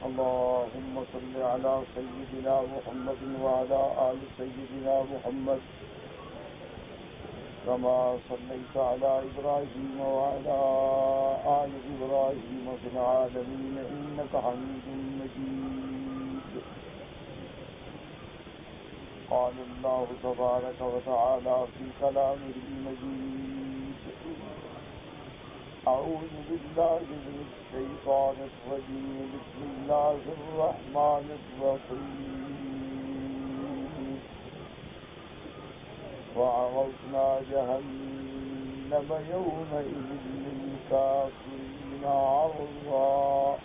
اللهم صل على سيدنا محمد وعلى آل سيدنا محمد كما صليت على إبراهيم وعلى آل إبراهيم في العالمين إنك حميد مجيد. قال الله تبارك وتعالى في كلامه المجيد: أعوذ بالله من الشيطان الرجيم. بسم الله الرحمن الرحيم. وعرضنا جهنم يومئذ للكافرين عرضا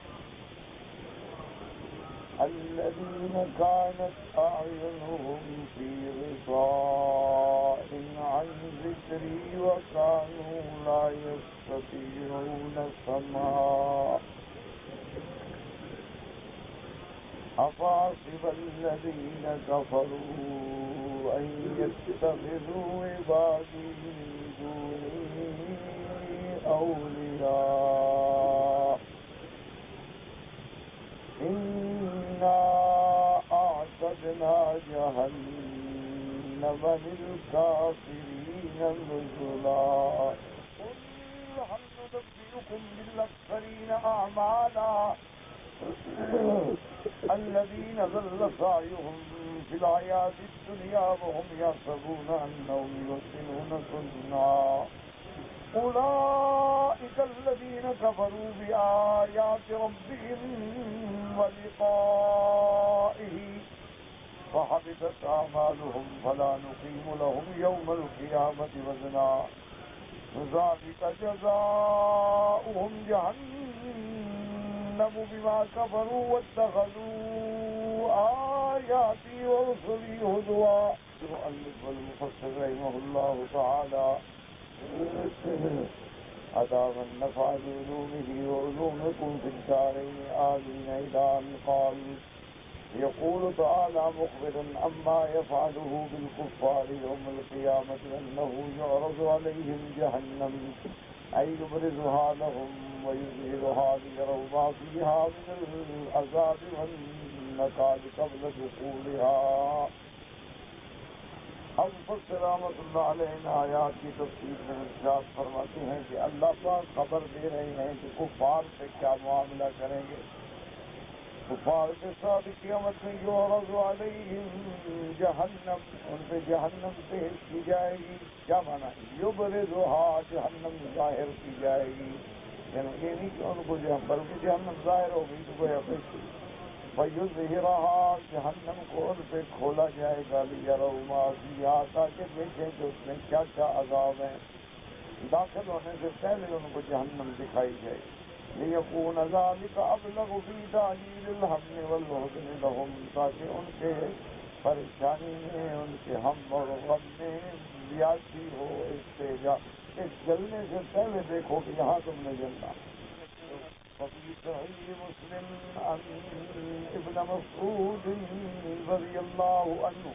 الذين كانت أعينهم في غطاء عن ذكري وكانوا لا يستطيعون سمعا أفحسب الذين كفروا أن يتخذوا عبادي من دوني أولياء إنا أعتدنا جهنم للكافرين نزلا. قل هل ننبئكم بالأخسرين أعمالا الذين ضل سعيهم في الحياة الدنيا وهم يحسبون أنهم يحسنون صنعا أولئك الذين كفروا بآيات ربهم ولقائه فحبطت أعمالهم فلا نقيم لهم يوم القيامة وزنا ذلك جزاؤهم جهنم بما كفروا واتخذوا آياتي ورسلي هزوا. المؤلف والمفسر رحمه الله تعالى أدام النفع بعلومه وعلومكم في الدارين آمين إلى أن قال: يقول تعالى مخبرا عما يفعله بالكفار يوم القيامة أنه يعرض عليهم جهنم أي يبرزها لهم ويظهرها ليروا ما فيها من العذاب والنكال قبل دخولها. ہم فقط رحمۃ اللہ علیہ آیات کی تفسیر میں ارشاد فرماتے ہیں کہ اللہ پاک خبر دے رہے ہیں کہ کفار سے کیا معاملہ کریں گے. کفار کے ساتھ قیامت میں یعرض علیہم جہنم، ان پہ جہنم پیش کی جائے گی. کیا مانا ہے؟ یبرزھا، جہنم ظاہر کی جائے گی. یعنی یہ نہیں کہ ان کو بلکہ جہنم ظاہر ہو گئی تو گویا پیش کی. فَيُظْهِرَهَا، جہنم کو ان پہ کھولا جائے گا. لِيَرَوْا مَا فِيهَا، تاکہ دیکھیں کہ اس میں کیا کیا عذاب ہیں. داخل ہونے سے پہلے ان کو جہنم دکھائی جائے. لِيَكُونَ ذَلِكَ أَبْلَغُ فِي تَعْجِيلِ الْهَمِّ وَالْحُزْنِ لَهُمْ، تاکہ ان کے پریشانی میں، ان کے ہم اور غم میں زیادتی ہو. اس جلنے سے پہلے دیکھو کہ یہاں تم نے جلنا. وفي صحيح مسلم عن ابن مسعود رضي الله عنه،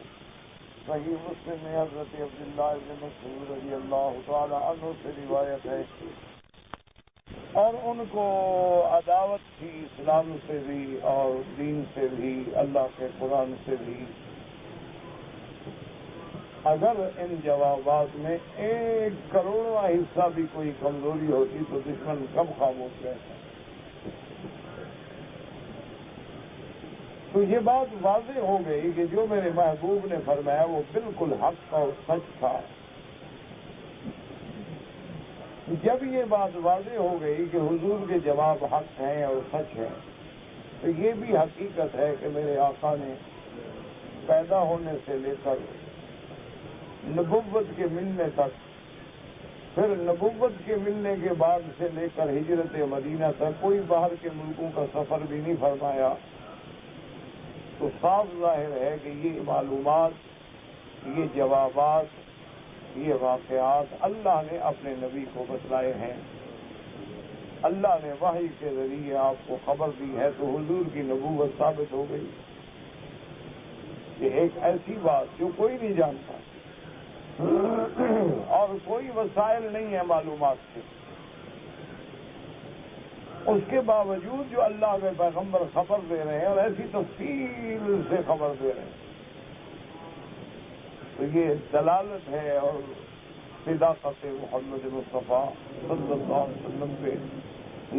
صحیح مسلم میں حضرت عبداللہ ابن مسعود رضی اللہ تعالی عنہ سے روایت ہے. اور ان کو عداوت تھی اسلام سے بھی اور دین سے بھی، اللہ کے قرآن سے بھی. اگر ان جوابات میں 1 کروڑواں حصہ بھی کوئی کمزوری ہوتی تو دشمن کم خاموش رہتا. تو یہ بات واضح ہو گئی کہ جو میرے محبوب نے فرمایا وہ بالکل حق اور سچ تھا. جب یہ بات واضح ہو گئی کہ حضور کے جواب حق ہیں اور سچ ہیں، تو یہ بھی حقیقت ہے کہ میرے آقا نے پیدا ہونے سے لے کر نبوت کے ملنے تک، پھر نبوت کے ملنے کے بعد سے لے کر ہجرت مدینہ تک کوئی باہر کے ملکوں کا سفر بھی نہیں فرمایا. تو صاف ظاہر ہے کہ یہ معلومات، یہ جوابات، یہ واقعات اللہ نے اپنے نبی کو بتلائے ہیں. اللہ نے وحی کے ذریعے آپ کو خبر دی ہے. تو حضور کی نبوت ثابت ہو گئی. یہ ایک ایسی بات جو کوئی نہیں جانتا اور کوئی وسائل نہیں ہے معلومات کے. اس کے باوجود جو اللہ کے پیغمبر خبر دے رہے ہیں اور ایسی تفصیل سے خبر دے رہے ہیں، تو یہ دلالت ہے اور صداقت محمد مصطفیٰ صلی اللہ علیہ وسلم پہ۔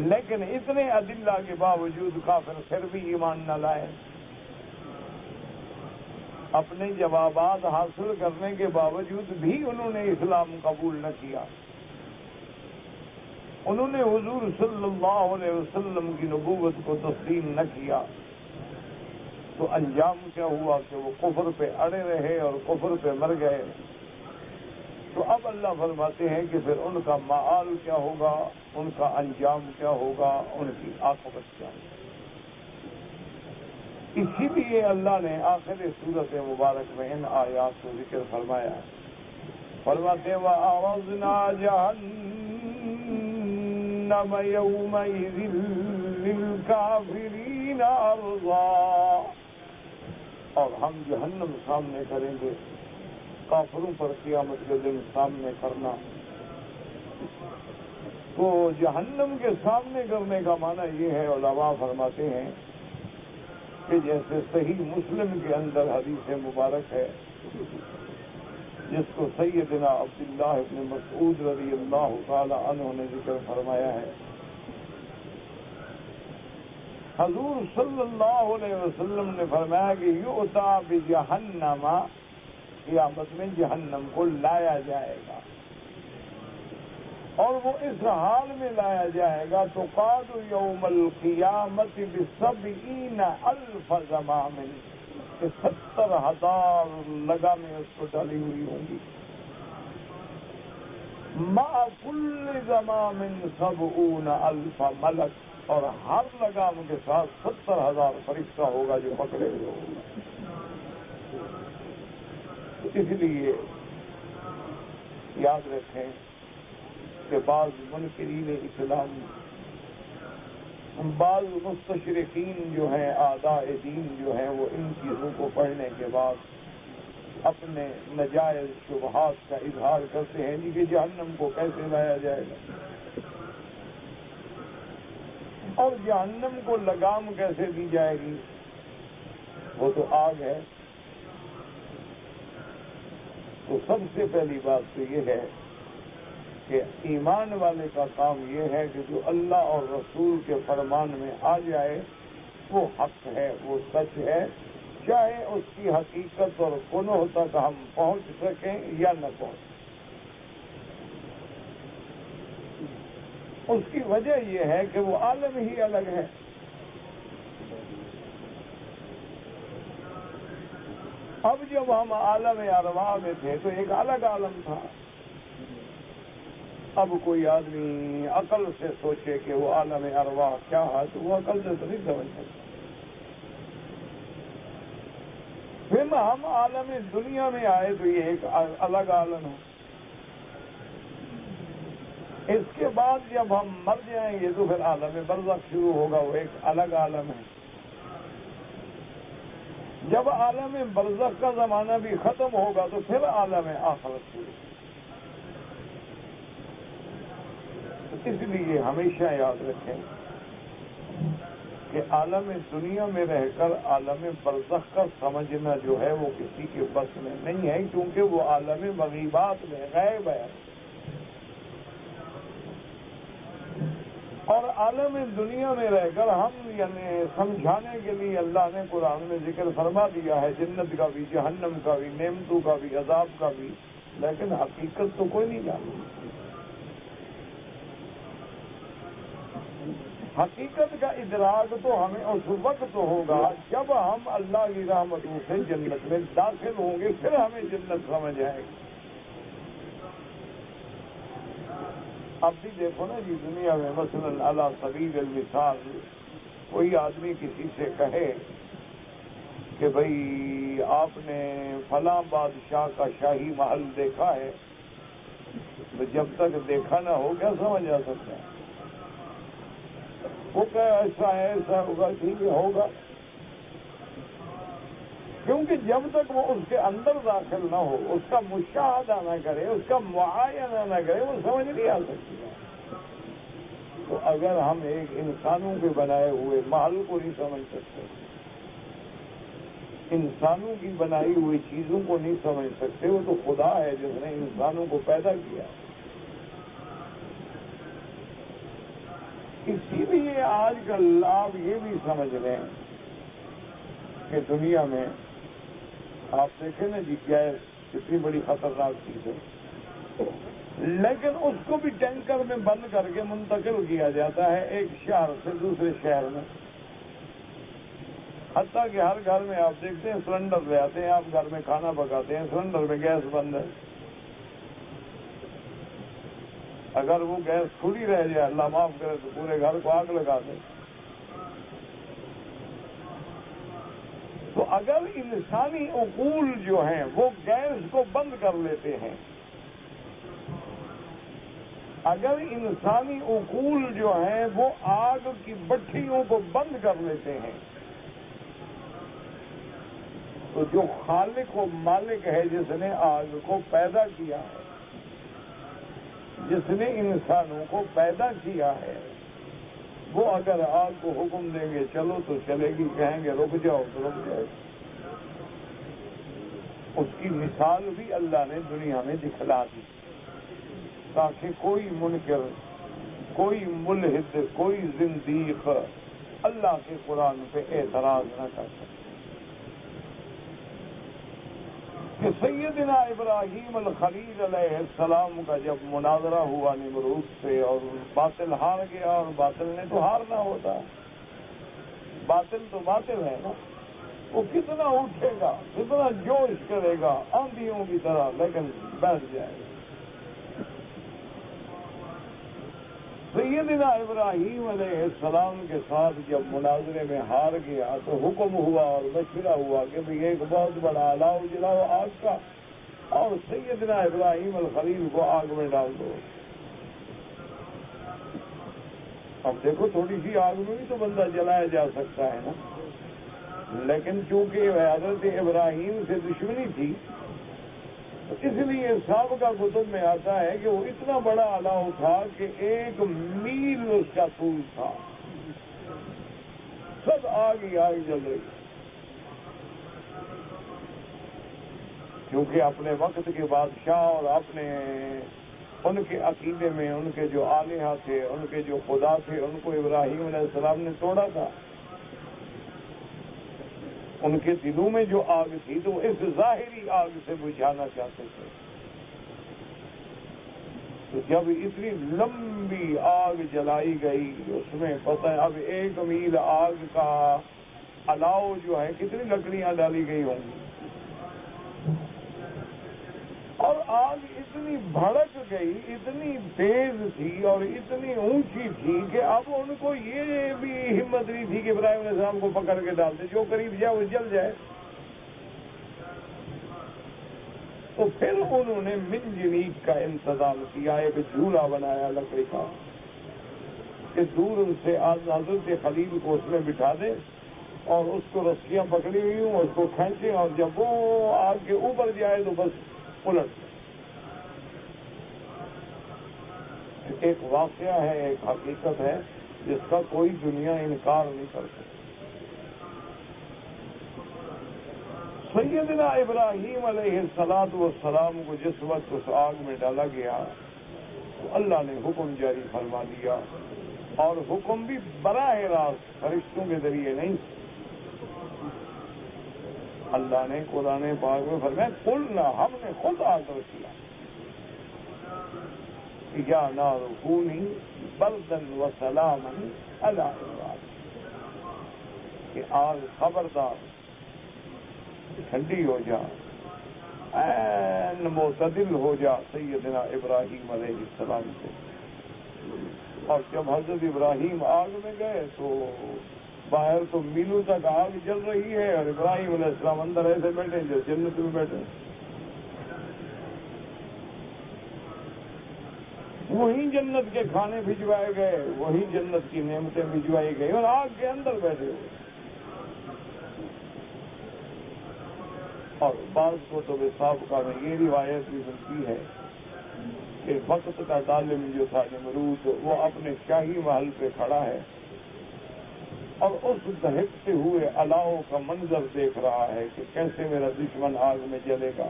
لیکن اتنے ادلہ کے باوجود کافر پھر بھی ایمان نہ لائے، اپنے جوابات حاصل کرنے کے باوجود بھی انہوں نے اسلام قبول نہ کیا، انہوں نے حضور صلی اللہ علیہ وسلم کی نبوت کو تسلیم نہ کیا، تو انجام کیا ہوا کہ وہ کفر پہ اڑے رہے اور کفر پہ مر گئے۔ تو اب اللہ فرماتے ہیں کہ پھر ان کا مآل کیا ہوگا، ان کا انجام کیا ہوگا، ان کی عاقبت کیا ہوگا۔ اسی لیے اللہ نے آخر سورت مبارک میں ان آیات کو ذکر فرمایا، فرماتے وَأَعْرَضْنَا جَهَنَّمَ يَوْمَئِذٍ لِلْكَافِرِينَ عَرْضًا، اور ہم جہنم سامنے کریں گے کافروں پر قیامت کے دن سامنے کرنا۔ تو جہنم کے سامنے کرنے کا معنی یہ ہے، علماء فرماتے ہیں کہ جیسے صحیح مسلم کے اندر حدیث مبارک ہے جس کو سیدنا عبداللہ ابن مسعود رضی اللہ تعالی عنہ نے ذکر فرمایا ہے، حضور صلی اللہ علیہ وسلم نے فرمایا کہ یؤتی بجہنم، قیامت میں جہنم کو لایا جائے گا، اور وہ اس حال میں لایا جائے گا تقاد یوم القیامت ب70,000 زمام، کہ 70,000 لگامیں اس کو ڈالی ہوئی ہوں گی، مع کل زمام 70,000 ملک، اور ہر لگام کے ساتھ 70,000 فرشتہ ہوگا جو پکڑے ہوئے ہوگا۔ اس لیے یاد رکھیں کہ بعض منکرین اسلام، بعض مستشرقین جو ہیں، اعداء دین جو ہیں، وہ ان چیزوں کو پڑھنے کے بعد اپنے نجائز شبہات کا اظہار کرتے ہیں کہ جہنم کو کیسے لایا جائے گا، اور جہنم کو لگام کیسے دی جائے گی، وہ تو آگ ہے۔ تو سب سے پہلی بات تو یہ ہے کہ ایمان والے کا کام یہ ہے کہ جو اللہ اور رسول کے فرمان میں آ جائے وہ حق ہے، وہ سچ ہے، چاہے اس کی حقیقت اور کنوہ تک ہم پہنچ سکیں یا نہ پہنچ۔ اس کی وجہ یہ ہے کہ وہ عالم ہی الگ ہے۔ اب جب ہم عالم ارواح میں تھے تو ایک الگ عالم تھا، اب کوئی آدمی عقل سے سوچے کہ وہ عالم ارواح کیا ہے تو وہ عقل سے تو نہیں سمجھ سکتا۔ پھر ہم عالم دنیا میں آئے تو یہ ایک الگ عالم ہے۔ اس کے بعد جب ہم مر جائیں گے تو پھر عالم برزخ شروع ہوگا، وہ ایک الگ عالم ہے۔ جب عالم برزخ کا زمانہ بھی ختم ہوگا تو پھر عالم آخرت شروع۔ اس لیے ہمیشہ یاد رکھیں کہ عالم دنیا میں رہ کر عالم برزخ کا سمجھنا جو ہے وہ کسی کے بس میں نہیں ہے، کیونکہ وہ عالم مغیبات میں غیب ہے۔ اور عالم دنیا میں رہ کر ہم یعنی سمجھانے کے لیے اللہ نے قرآن میں ذکر فرما دیا ہے جنت کا بھی، جہنم کا بھی، نعمتوں کا بھی، عذاب کا بھی، لیکن حقیقت تو کوئی نہیں جانتا۔ حقیقت کا ادراک تو ہمیں اس وقت ہوگا جب ہم اللہ کی رحمتوں سے جنت میں داخل ہوں گے، پھر ہمیں جنت سمجھ آئے گی۔ اب بھی دیکھو نا جی، دنیا میں مثلا علی سبیل المثال کوئی آدمی کسی سے کہے کہ بھئی آپ نے فلاں بادشاہ کا شاہی محل دیکھا ہے، تو جب تک دیکھا نہ ہو کیا سمجھ آ سکتا ہے؟ وہ کہ ایسا ہے، ایسا ہوگا، ٹھیک ہے ہوگا، کیونکہ جب تک وہ اس کے اندر داخل نہ ہو، اس کا مشاہدہ نہ کرے، اس کا معائنہ نہ کرے، وہ سمجھ نہیں آ سکتی ہے۔ تو اگر ہم ایک انسانوں کے بنائے ہوئے محل کو نہیں سمجھ سکتے، انسانوں کی بنائی ہوئی چیزوں کو نہیں سمجھ سکتے، وہ تو خدا ہے جس نے انسانوں کو پیدا کیا۔ اسی لیے آج کل آپ یہ بھی سمجھ لیں کہ دنیا میں آپ دیکھیں نا جی گیس کتنی بڑی خطرناک چیز ہے، لیکن اس کو بھی ٹینکر میں بند کر کے منتقل کیا جاتا ہے ایک شہر سے دوسرے شہر میں، حتیٰ کہ ہر گھر میں آپ دیکھتے ہیں سلنڈر لے آتے ہیں، آپ گھر میں کھانا پکاتے ہیں سلنڈر میں گیس بند ہے، اگر وہ گیس کھلی رہ جائے اللہ معاف کرے تو پورے گھر کو آگ لگا دے۔ تو اگر انسانی عقول جو ہیں وہ گیس کو بند کر لیتے ہیں، اگر انسانی عقول جو ہیں وہ آگ کی بھٹیوں کو بند کر لیتے ہیں، تو جو خالق و مالک ہے جس نے آگ کو پیدا کیا ہے، جس نے انسانوں کو پیدا کیا ہے، وہ اگر آگ کو حکم دیں گے چلو تو چلے گی، کہیں گے رک جاؤ تو رک جائے گی۔ اس کی مثال بھی اللہ نے دنیا میں دکھلا دی تاکہ کوئی منکر، کوئی ملحد، کوئی زندیق اللہ کے قرآن پہ اعتراض نہ کر سکے۔ کہ سیدنا ابراہیم الخلیل علیہ السلام کا جب مناظرہ ہوا نمرود سے اور باطل ہار گیا، اور باطل نے تو ہارنا ہوتا، باطل تو باطل ہے نا، وہ کتنا اٹھے گا، کتنا جوش کرے گا آندھیوں کی طرح، لیکن بیٹھ جائے گا۔ سیدنا ابراہیم علیہ السلام کے ساتھ جب مناظرے میں ہار گیا تو حکم ہوا اور مشورہ ہوا کہ بھئی ایک بہت بڑا الاؤ جلاؤ آگ کا اور سیدنا ابراہیم الخلیل کو آگ میں ڈال دو۔ اب دیکھو تھوڑی سی آگ میں بھی تو بندہ جلایا جا سکتا ہے نا، لیکن چونکہ حضرت ابراہیم سے دشمنی تھی اس لیے سابقہ کتب میں آتا ہے کہ وہ اتنا بڑا الاؤ تھا کہ 1 میل اس کا طول تھا، سب آگ ہی آگ جل رہی، کیونکہ اپنے وقت کے بادشاہ اور اپنے ان کے عقیدے میں ان کے جو آلہہ تھے، ان کے جو خدا تھے، ان کو ابراہیم علیہ السلام نے توڑا تھا۔ ان کے دلوں میں جو آگ تھی تو وہ اس ظاہری آگ سے بجھانا چاہتے تھے۔ تو جب اتنی لمبی آگ جلائی گئی اس میں پتہ ہے اب 1 میل آگ کا الاؤ جو ہے کتنی لکڑیاں ڈالی گئی ہوں گی، اور آگ اتنی بھڑک گئی، اتنی تیز تھی اور اتنی اونچی تھی کہ اب ان کو یہ بھی ہمت نہیں تھی کہ ابراہیم علیہ السلام کو پکڑ کے ڈال دے، جو قریب جائے وہ جل جائے۔ تو پھر انہوں نے منجنیق کا انتظام کیا، ایک جھولا بنایا لکڑی کا کہ دور سے حضرت خلیل کو اس میں بٹھا دے اور اس کو رسیاں پکڑی ہوئی ہوں، اس کو کھینچیں اور جب وہ آگ کے اوپر جائے تو بس الٹ۔ ایک واقعہ ہے، ایک حقیقت ہے جس کا کوئی دنیا انکار نہیں کر سکتی۔ سیدنا ابراہیم علیہ السلام کو جس وقت اس آگ میں ڈالا گیا تو اللہ نے حکم جاری فرما دیا، اور حکم بھی براہ راست فرشتوں کے ذریعے نہیں، اللہ نے قرآن پاک میں فرمایا قلنا، ہم نے خود آرڈر کیا یا نار کونی بردن و سلاما علی ابراہیم، کہ آگ خبردار ٹھنڈی ہو جا، معتدل ہو جا سیدنا ابراہیم علیہ السلام سے۔ اور جب حضرت ابراہیم آگ میں گئے تو باہر تو میلوں تک آگ جل رہی ہے اور ابراہیم علیہ السلام اندر ایسے بیٹھے جو جنت میں بیٹھے۔ وہیں جنت کے کھانے بھجوائے گئے، وہیں جنت کی نعمتیں بھجوائی گئی اور آگ کے اندر بیٹھے ہوئے۔ اور بعض کو تو سابقہ میں یہ روایت بھی ملتی ہے کہ کہ وقت کا ظالم جو تھا نمرود، وہ اپنے شاہی محل پہ کھڑا ہے اور اس دہکتے ہوئے الاؤ کا منظر دیکھ رہا ہے کہ کیسے میرا دشمن آگ میں جلے گا۔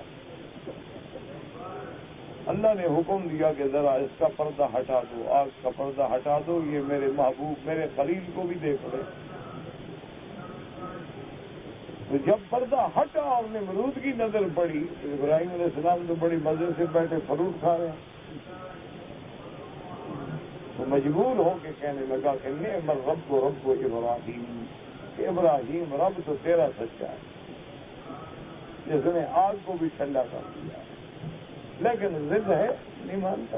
اللہ نے حکم دیا کہ ذرا اس کا پردہ ہٹا دو، آگ کا پردہ ہٹا دو، یہ میرے محبوب میرے خلیل کو بھی دیکھ لے۔ تو جب پردہ ہٹا اور نمرود کی نظر پڑی تو ابراہیم علیہ السلام تو بڑی مزے سے بیٹھے فروٹ کھا رہے ہیں، تو مجبور ہو کے کہنے لگا کہ نعم الرب رب ابراہیم، کہ ابراہیم رب تو تیرا سچا ہے جس نے آگ کو بھی ٹھنڈا کر دیا، لیکن ضد ہے، نہیں مانتا۔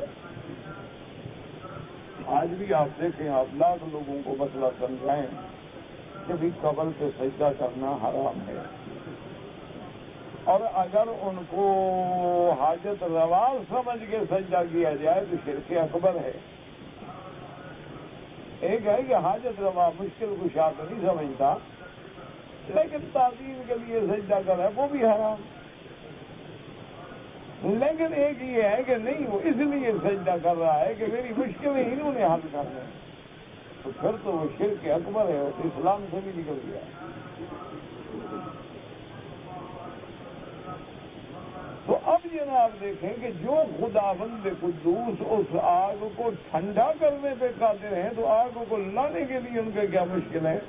آج بھی آپ دیکھیں، آپ لاکھ لوگوں کو مسئلہ سمجھائیں کہ بھی قبر پہ سجدہ کرنا حرام ہے، اور اگر ان کو حاجت روا سمجھ کے سجدہ کیا جائے تو شرک اکبر ہے۔ ایک ہے کہ حاجت روا مشکل کشا تو نہیں سمجھتا، لیکن تعظیم کے لیے سجدہ کرے وہ بھی حرام۔ لیکن ایک یہ ہے کہ نہیں، وہ اس لیے سجدہ کر رہا ہے کہ میری مشکلیں انہوں نے حل کر لیں، تو پھر تو وہ شرک اکبر ہے، وہ اسلام سے بھی نکل گیا۔ تو اب جناب دیکھیں کہ جو خداوند قدوس اس آگ کو ٹھنڈا کرنے پہ قادر ہیں، تو آگ کو لانے کے لیے ان کے کیا مشکل ہے؟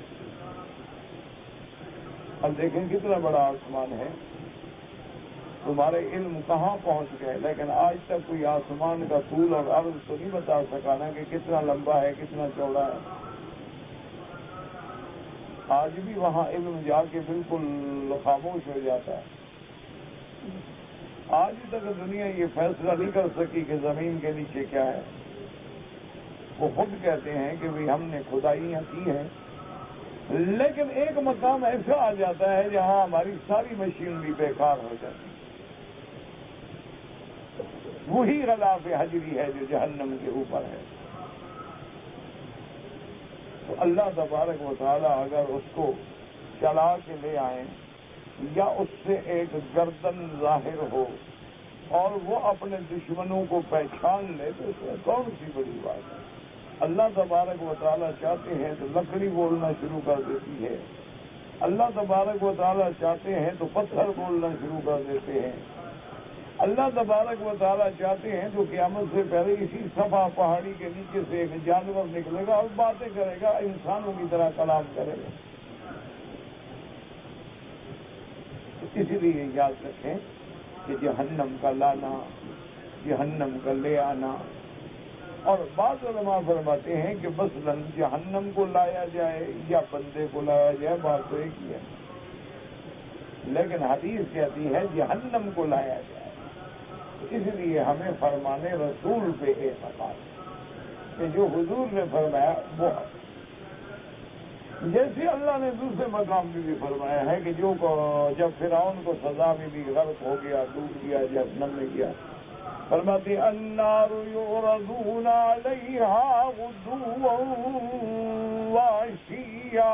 اب دیکھیں کتنا بڑا آسمان ہے، تمہارے علم کہاں پہنچ گئے، لیکن آج تک کوئی آسمان کا طول اور عرض تو نہیں بتا سکا نا کہ کتنا لمبا ہے کتنا چوڑا ہے۔ آج بھی وہاں علم جا کے بالکل خاموش ہو جاتا ہے۔ آج تک دنیا یہ فیصلہ نہیں کر سکی کہ زمین کے نیچے کیا ہے۔ وہ خود کہتے ہیں کہ بھی ہم نے کھدائیاں کی ہیں، لیکن ایک مقام ایسا آ جاتا ہے جہاں ہماری ساری مشینری بیکار ہو جاتی ہے۔ وہی غلاف حجری ہے جو جہنم کے اوپر ہے۔ تو اللہ تبارک و تعالی اگر اس کو چلا کے لے آئیں یا اس سے ایک گردن ظاہر ہو اور وہ اپنے دشمنوں کو پہچان لے تو اس میں کون سی بڑی بات ہے؟ اللہ تبارک و تعالی چاہتے ہیں تو لکڑی بولنا شروع کر دیتی ہے، اللہ تبارک و تعالی چاہتے ہیں تو پتھر بولنا شروع کر دیتے ہیں، اللہ تبارک و تعالی چاہتے ہیں تو قیامت سے پہلے اسی صفا پہاڑی کے نیچے سے ایک جانور نکلے گا اور باتیں کرے گا، انسانوں کی طرح کلام کرے گا۔ اس لیے یاد رکھیں کہ جہنم کا لانا، جہنم کا لے آنا، اور بعض علماء فرماتے ہیں کہ مثلاً جہنم کو لایا جائے یا بندے کو لایا جائے، بات تو ایک ہی ہے، لیکن حدیث کہتی ہے جہنم کو لایا جائے۔ اس لیے ہمیں فرمانے رسول پہ اعتماد کہ جو حضور نے فرمایا وہ، جیسے اللہ نے دوسرے مقام میں بھی فرمایا ہے کہ جو جب فرعون کو سزا ملی، غرق ہو گیا، ڈوب گیا، جہنم میں گیا، فرماتے النار یعرضون علیہا غدوا وعشیا،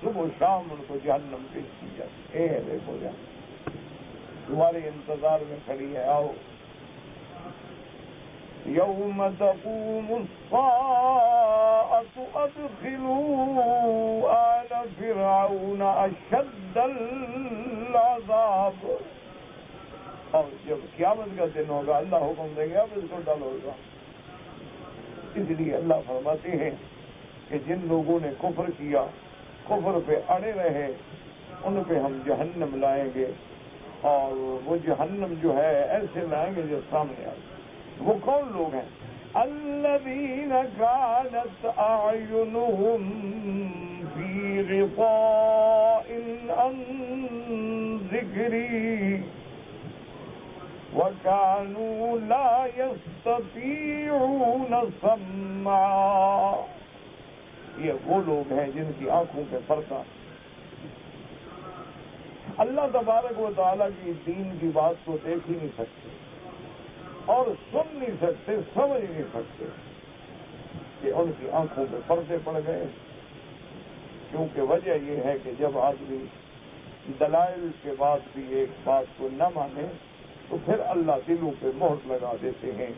صبح و شام ان کو جہنم پیش کی جاتی ہے، دیکھو جا تمہارے انتظار میں کھڑی ہے، آؤ۔ یوم تقوم الساعة ادخلوا آل فرعون اشد العذاب، اور جب قیامت کا دن ہوگا اللہ حکم دیں گے اب اس کو ڈالو گا۔ اس لیے اللہ فرماتے ہیں کہ جن لوگوں نے کفر کیا، کفر پہ اڑے رہے، ان پہ ہم جہنم لائیں گے، اور وہ جہنم جو ہے ایسے لائیں گے جو سامنے آئے۔ وہ کون لوگ ہیں؟ الذین کانت اعینہم فی غطاء عن ذکری وَكَانُوا لَا يَسْتَطِيعُونَ سَمْعًا، یہ وہ لوگ ہیں جن کی آنکھوں پہ پردہ، اللہ تبارک و تعالیٰ کی دین کی بات کو دیکھ ہی نہیں سکتے اور سن نہیں سکتے، سمجھ نہیں سکتے، کہ ان کی آنکھوں پہ پردے پڑ گئے۔ کیونکہ وجہ یہ ہے کہ جب آدمی دلائل کے بعد بھی ایک بات کو نہ مانے تو پھر اللہ دلوں پہ مہر لگا دیتے ہیں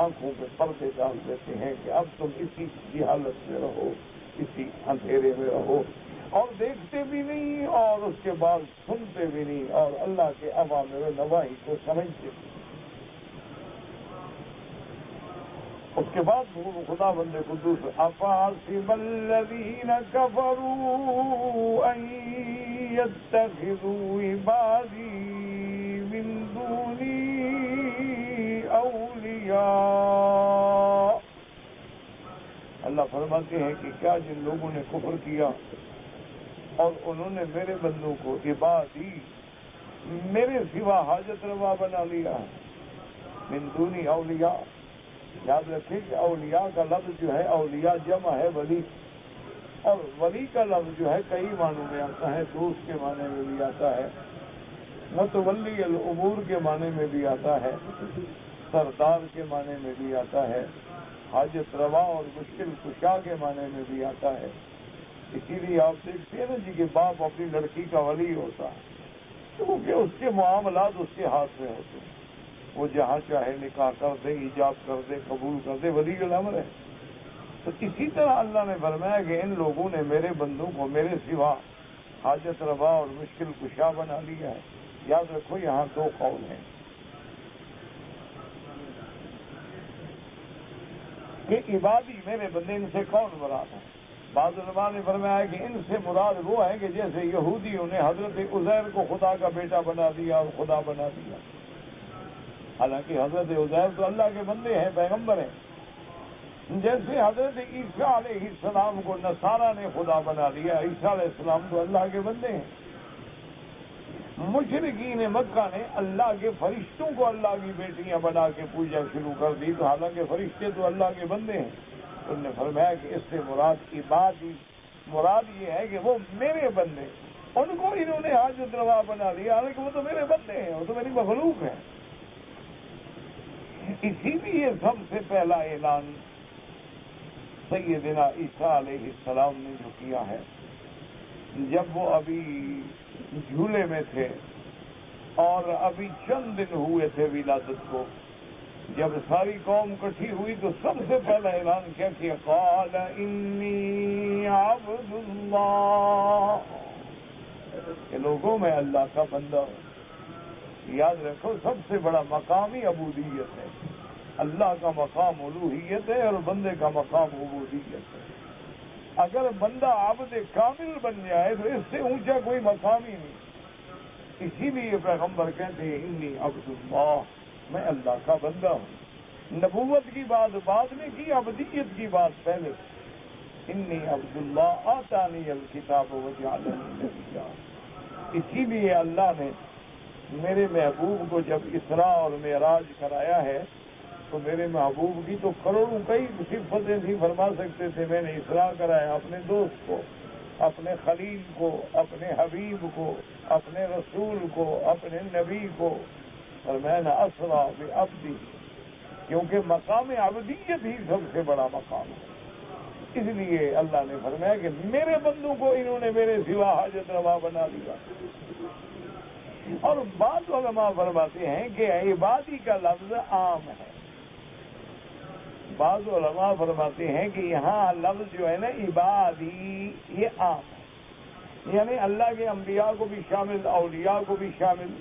آنکھوں پہ پردے ڈال دیتے ہیں کہ اب تم اسی کی حالت میں رہو، اسی اندھیرے میں رہو، اور دیکھتے بھی نہیں اور اس کے بعد سنتے بھی نہیں اور اللہ کے اوامر نواہی کو سمجھتے بھی نہیں۔ اس کے بعد خدا بندے کو دوسرا افحسب الذین کفروا ان یتخذوا عبادی من دونی اولیاء۔ اللہ فرماتے ہیں کہ کیا جن لوگوں نے کفر کیا اور انہوں نے میرے بندوں کو عبادی میرے سوا حاجت روا بنا لیا، من دونی اولیاء۔ یاد رکھیں کہ اولیاء کا لفظ جو ہے اولیاء جمع ہے ولی، اور ولی کا لفظ جو ہے کئی معنوں میں آتا ہے، دوست کے معنی میں بھی آتا ہے، متولی الامور کے معنی میں بھی آتا ہے، سردار کے معنی میں بھی آتا ہے، حاجت روا اور مشکل کشا کے معنی میں بھی آتا ہے۔ اسی لیے آپ دیکھتے ہیں نا جی کہ باپ اپنی لڑکی کا ولی ہوتا ہے کیونکہ اس کے معاملات اس کے ہاتھ میں ہوتے ہیں، وہ جہاں چاہے نکاح کر دے، ایجاب کر دے، قبول کر دے، ولی الامر ہے۔ تو اسی طرح اللہ نے فرمایا کہ ان لوگوں نے میرے بندوں کو میرے سوا حاجت روا اور مشکل کشا بنا لیا ہے۔ یاد رکھو یہاں دو قول ہیں کہ عبادی میرے بندے، ان سے کون مراد ہے؟ بعض علماء نے فرمایا کہ ان سے مراد وہ ہے کہ جیسے یہودیوں نے حضرت عزیر کو خدا کا بیٹا بنا دیا اور خدا بنا دیا، حالانکہ حضرت عزیر تو اللہ کے بندے ہیں، پیغمبر ہیں۔ جیسے حضرت عیسیٰ علیہ السلام کو نصارہ نے خدا بنا دیا، عیسیٰ علیہ السلام تو اللہ کے بندے ہیں۔ مشرکین مکہ نے اللہ کے فرشتوں کو اللہ کی بیٹیاں بنا کے پوجا شروع کر دی، تو حالانکہ فرشتے تو اللہ کے بندے ہیں۔ انہوں نے فرمایا کہ اس سے مراد عبادی، مراد یہ ہے کہ وہ میرے بندے، ان کو انہوں نے حاجت روا بنا لیا، حالانکہ وہ تو میرے بندے ہیں، وہ تو میری مخلوق ہیں۔ اسی لیے سب سے پہلا اعلان سیدنا عیسیٰ علیہ السلام نے جو کیا ہے، جب وہ ابھی جھولے میں تھے اور ابھی چند دن ہوئے تھے ولادت کو، جب ساری قوم اکٹھی ہوئی تو سب سے پہلا اعلان کیا کہ قال انی عبد اللہ، کہ لوگوں میں اللہ کا بندہ ہوں۔ یاد رکھو سب سے بڑا مقام ہی عبودیت ہے، اللہ کا مقام الوہیت ہے اور بندے کا مقام عبودیت ہے۔ اگر بندہ عبد کامل بن جائے تو اس سے اونچا کوئی مقام ہی نہیں۔ اسی لیے پیغمبر کہتے ہیں انی عبد اللہ، میں اللہ کا بندہ ہوں۔ نبوت کی بات بعد میں کی، عبدیت کی بات پہلے۔ انی عبد اللہ آتانی الکتاب وجعلنی نبیا۔ اسی لیے اللہ نے میرے محبوب کو جب اسراء اور معراج کرایا ہے تو میرے محبوب کی تو کروڑوں کئی صفتیں تھی، فرما سکتے تھے میں نے اسراء کرایا اپنے دوست کو، اپنے خلیل کو، اپنے حبیب کو، اپنے رسول کو، اپنے نبی کو، اور میں نے اسرا بعبدی، کیونکہ مقام عبدیت ہی سب سے بڑا مقام ہے۔ اس لیے اللہ نے فرمایا کہ میرے بندوں کو انہوں نے میرے سوا حاجت روا بنا دیا۔ اور بعض علماء فرماتے ہیں کہ عبادی کا لفظ عام ہے، بعض علماء فرماتے ہیں کہ یہاں لفظ جو ہے نا عبادی یہ عام ہے، یعنی اللہ کے انبیاء کو بھی شامل، اولیاء کو بھی شامل۔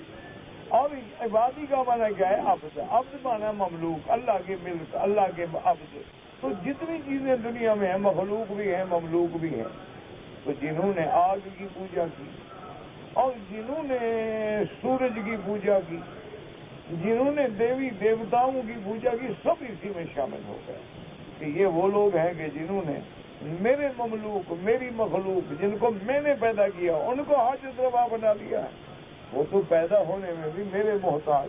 اور عبادی کا معنی کیا ہے؟ عبد، عبد معنی مملوک، اللہ کے ملک، اللہ کے عبد۔ تو جتنی چیزیں دنیا میں ہیں، مخلوق بھی ہیں، مملوک بھی ہیں۔ تو جنہوں نے آگ کی پوجا کی اور جنہوں نے سورج کی پوجا کی، جنہوں نے دیوی دیوتاؤں کی پوجا کی، سب اسی میں شامل ہو گئے کہ یہ وہ لوگ ہیں کہ جنہوں نے میرے مملوک، میری مخلوق، جن کو میں نے پیدا کیا، ان کو حاجت روا بنا لیا ہے۔ وہ تو پیدا ہونے میں بھی میرے محتاج،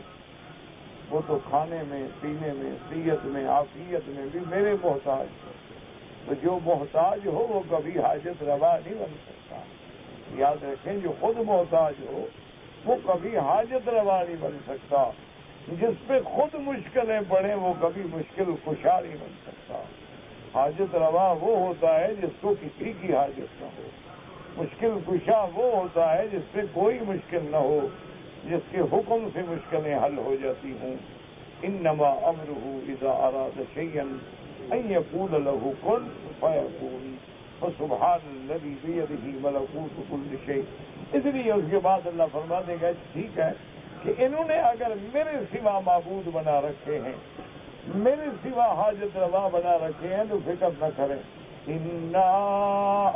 وہ تو کھانے میں، پینے میں، صحت میں، عافیت میں بھی میرے محتاج ہے۔ تو جو محتاج ہو وہ کبھی حاجت روا نہیں بن سکتا۔ یاد رکھیں جو خود محتاج ہو وہ کبھی حاجت روا نہیں بن سکتا، جس پہ خود مشکلیں پڑیں وہ کبھی مشکل کشا نہیں بن سکتا۔ حاجت روا وہ ہوتا ہے جس کو کسی کی حاجت نہ ہو، مشکل کشا وہ ہوتا ہے جس پہ کوئی مشکل نہ ہو، جس کے حکم سے مشکلیں حل ہو جاتی ہوں۔ انما امره اذا اراد شيئا ان يقول له كن فيكون فسبحان الذي بيده ملكوت كل شيء. اس لیے اس کے بعد اللہ فرما دے گا ٹھیک ہے کہ انہوں نے اگر میرے سوا معبود بنا رکھے ہیں، میرے سوا حاجت روا بنا رکھے ہیں، تو فکر نہ کریں. انا